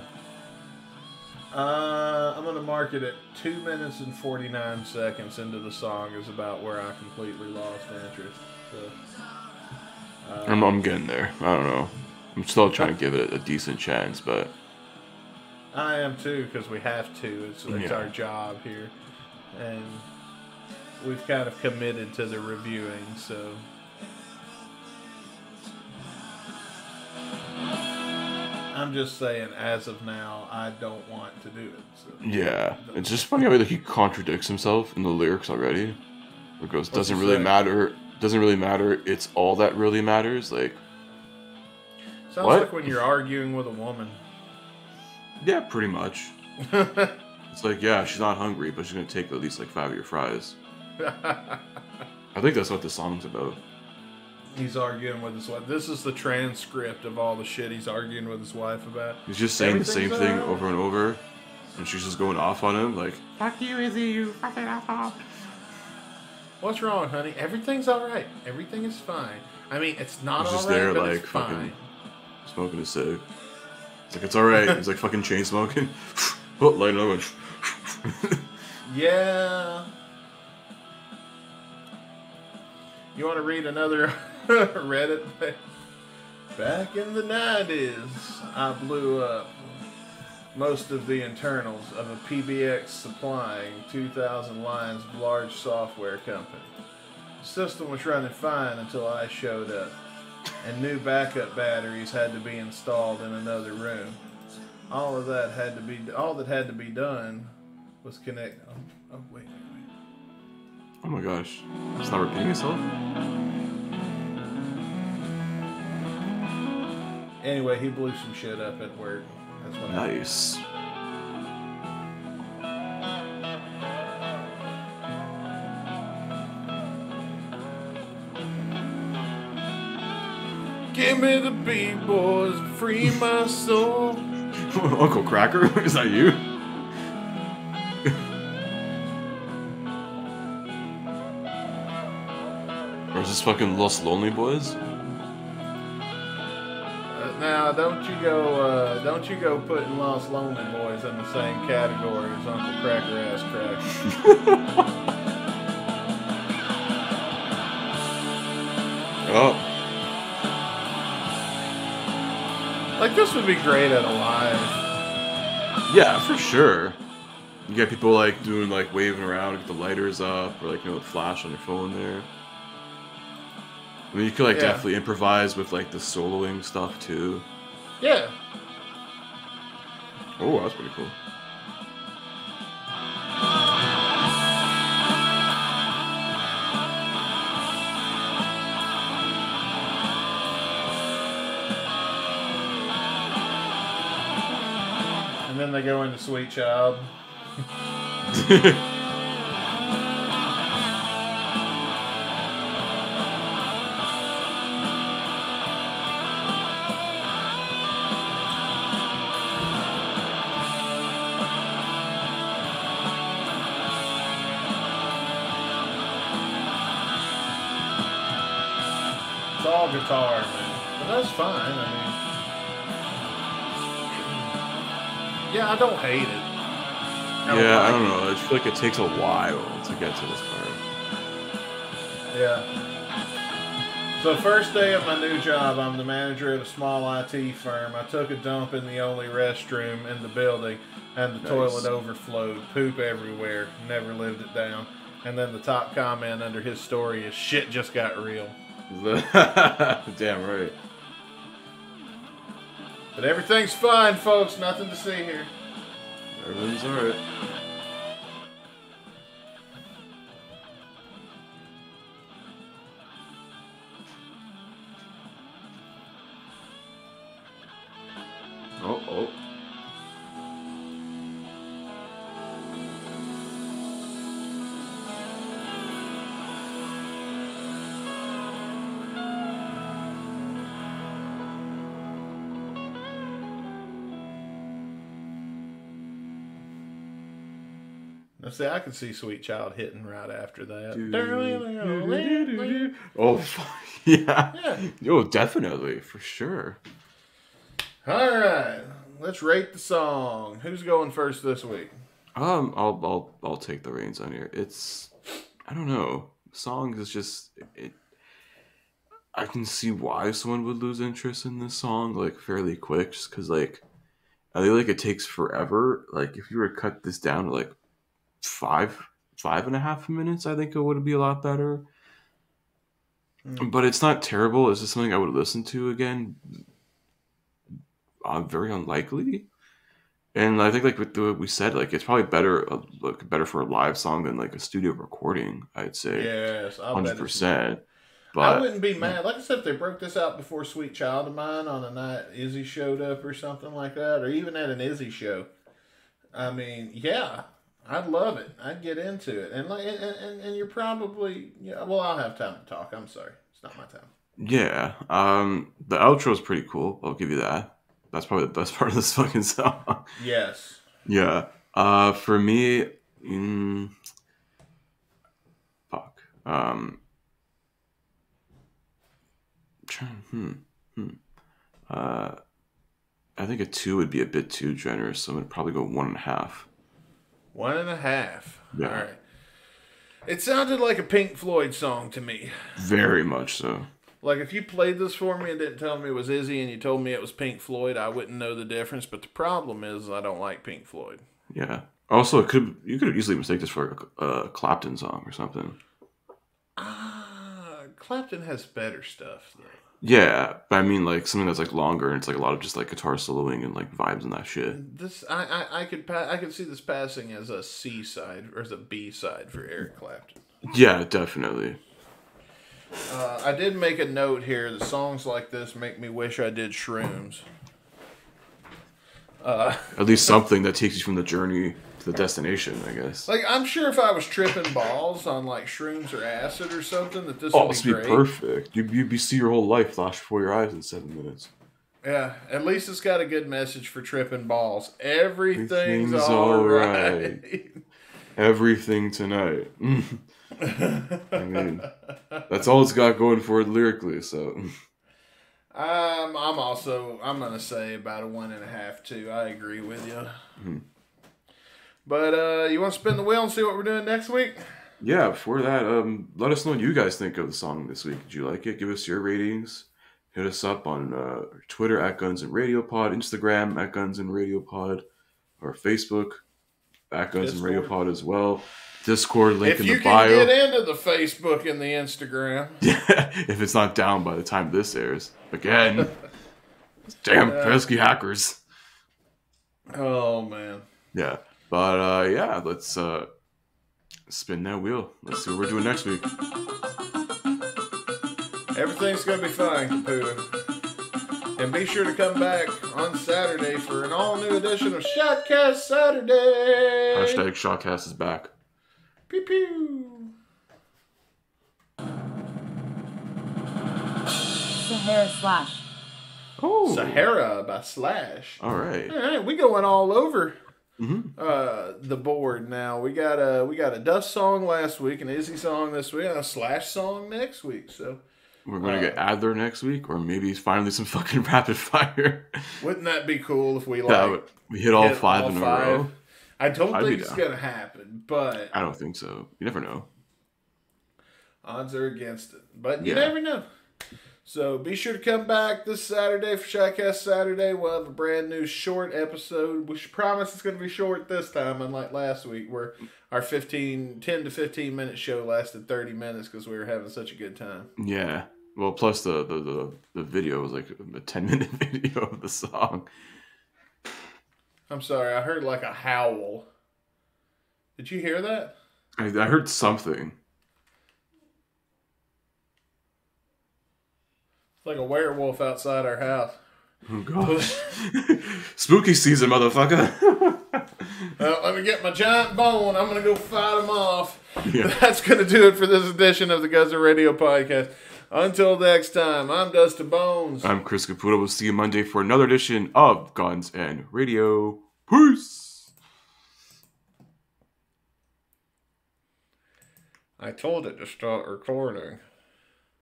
A: I'm going to mark it at 2 minutes and 49 seconds into the song is about where I completely lost interest. So,
B: I'm getting there. I don't know. I'm still trying to give it a decent chance, but...
A: I am too, because we have to. It's our job here. And we've kind of committed to the reviewing, so... I'm just saying, as of now, I don't want to do it. So.
B: Yeah. It's just funny how he contradicts himself in the lyrics already. It goes, doesn't really matter, it's all that really matters. Like...
A: Sounds like when you're arguing with a woman.
B: Yeah, pretty much. It's like, yeah, she's not hungry, but she's going to take at least like 5 of your fries. I think that's what the song's about.
A: He's arguing with his wife. This is the transcript of all the shit he's arguing with his wife about.
B: He's just saying the same thing over and over, and she's just going off on him, like, fuck you, Izzy, you fucking asshole.
A: What's wrong, honey? Everything's alright. Everything is fine. I mean, it's not alright,
B: just there,
A: but
B: like,
A: it's
B: fucking
A: fine.
B: Smoking a cig. It's like, it's alright. He's like fucking chain smoking. Oh, light another one.
A: Yeah. You want to read another Reddit? Back in the 90s, I blew up most of the internals of a PBX supplying 2,000 lines of large software company. The system was running fine until I showed up, and new backup batteries had to be installed in another room. all that had to be done was connect. Oh wait.
B: Oh my gosh. It's not repeating itself?
A: Anyway, he blew some shit up at work. That's what happened.
B: Nice.
A: Give me the beat, boys, free my soul.
B: Uncle Cracker? Is that you? Or is this fucking Los Lonely Boys?
A: Now, don't you go putting Lost Lonely Boys in the same category as Uncle Cracker Ass Cracker.
B: Oh.
A: Like, this would be great at a live.
B: Yeah, for sure. You get people like doing like waving around, get the lighters up, or like the flash on your phone there. I mean, you could like definitely improvise with like the soloing stuff too.
A: Yeah.
B: Oh, that's pretty cool.
A: And then they go into Sweet Child. It's all guitar, man. But that's fine, I mean. Yeah, I don't hate it.
B: I don't know. I feel like it takes a while to get to this part.
A: Yeah. So first day of my new job, I'm the manager at a small IT firm. I took a dump in the only restroom in the building, and the toilet overflowed. Poop everywhere. Never lived it down. And then the top comment under his story is, "Shit just got real."
B: Damn right.
A: But everything's fine, folks. Nothing to see here.
B: Everything's alright. Oh.
A: Now, see, I can see Sweet Child hitting right after that.
B: Oh, yeah. Oh, definitely, for sure.
A: All right, let's rate the song. Who's going first this week?
B: I'll take the reins on here. I don't know. Songs is just it. I can see why someone would lose interest in this song like fairly quick, just because like I feel like it takes forever. Like if you were to cut this down to like 5.5 minutes, I think it would be a lot better. But it's not terrible. It's just something I would listen to again. Very unlikely. And I think like with what we said, like it's probably better for a live song than like a studio recording. I'd say.
A: Yes,
B: 100%. But
A: I wouldn't be mad. Like I said, if they broke this out before Sweet Child of Mine on a night Izzy showed up or something like that, or even at an Izzy show, I mean, yeah, I'd love it. I'd get into it. And like, and you're probably, well, I'll have time to talk. I'm sorry, it's not my time.
B: Yeah, the outro is pretty cool. I'll give you that. That's probably the best part of this fucking song.
A: Yes.
B: Yeah. For me, fuck. I think a 2 would be a bit too generous, so I'm gonna probably go 1.5.
A: 1.5.
B: Yeah.
A: All right. It sounded like a Pink Floyd song to me.
B: Very much so.
A: Like, if you played this for me and didn't tell me it was Izzy and you told me it was Pink Floyd, I wouldn't know the difference. But the problem is I don't like Pink Floyd.
B: Yeah. Also, you could easily mistake this for a Clapton song or something.
A: Clapton has better stuff, though.
B: Yeah, but I mean like something that's like longer and it's like a lot of just like guitar soloing and like vibes and that shit.
A: This I could see this passing as a C side or as a B side for Eric Clapton.
B: Yeah, definitely.
A: I did make a note here that songs like this make me wish I did shrooms.
B: At least something that takes you from the journey to the destination, I guess.
A: Like, I'm sure if I was tripping balls on like shrooms or acid or something, that this would be
B: This would
A: great.
B: be perfect. You see your whole life flash before your eyes in 7 minutes.
A: Yeah, at least it's got a good message for tripping balls. Everything's all right.
B: Everything tonight. I mean, that's all it's got going for it lyrically. So,
A: I'm gonna say about a 1.5 too. I agree with you.
B: Mm-hmm.
A: But you want to spin the wheel and see what we're doing next week?
B: yeah. Before that, let us know what you guys think of the song this week. Did you like it? Give us your ratings. Hit us up on Twitter at Guns and Radio Pod, Instagram at Guns and Radio Pod, or Facebook at Guns and Radio Pod as well. Discord link in the bio.
A: If you can get into the Facebook and the Instagram.
B: Yeah, if it's not down by the time this airs. Again, damn pesky hackers.
A: Oh, man.
B: Yeah, but yeah, let's spin that wheel. Let's see what we're doing next week.
A: Everything's going to be fine, Caputo. And be sure to come back on Saturday for an all-new edition of Shotcast Saturday.
B: Hashtag Shotcast is back.
A: Pew pew.
E: Sahara Slash.
B: Oh,
A: Sahara by Slash.
B: all right.
A: All right, we going all over the board now. We got a Dust song last week, an Izzy song this week, and a Slash song next week. So
B: We're gonna get Adler next week, or maybe finally some fucking rapid fire.
A: wouldn't that be cool if we
B: we hit all five in a row?
A: I don't
B: I'd
A: think
B: be
A: it's
B: down.
A: gonna happen, but
B: I don't think so. You never know.
A: odds are against it. But you
B: Yeah.
A: never know. So be sure to come back this Saturday for Shotcast Saturday. We'll have a brand new short episode. We should promise it's going to be short this time, unlike last week where our 10 to 15 minute show lasted 30 minutes because we were having such a good time.
B: Yeah. Well, plus the video was like a 10-minute video of the song.
A: I'm sorry, I heard like a howl. Did you hear that?
B: I heard something.
A: It's like a werewolf outside our house.
B: Oh gosh. Spooky season, motherfucker.
A: Well, let me get my giant bone. I'm going to go fight him off.
B: Yeah.
A: That's going to do it for this edition of the Guns N' Radio podcast. Until next time, I'm Dustin Bonez.
B: I'm Chris Caputo. We'll see you Monday for another edition of Guns and Radio. Peace.
A: I told it to start recording.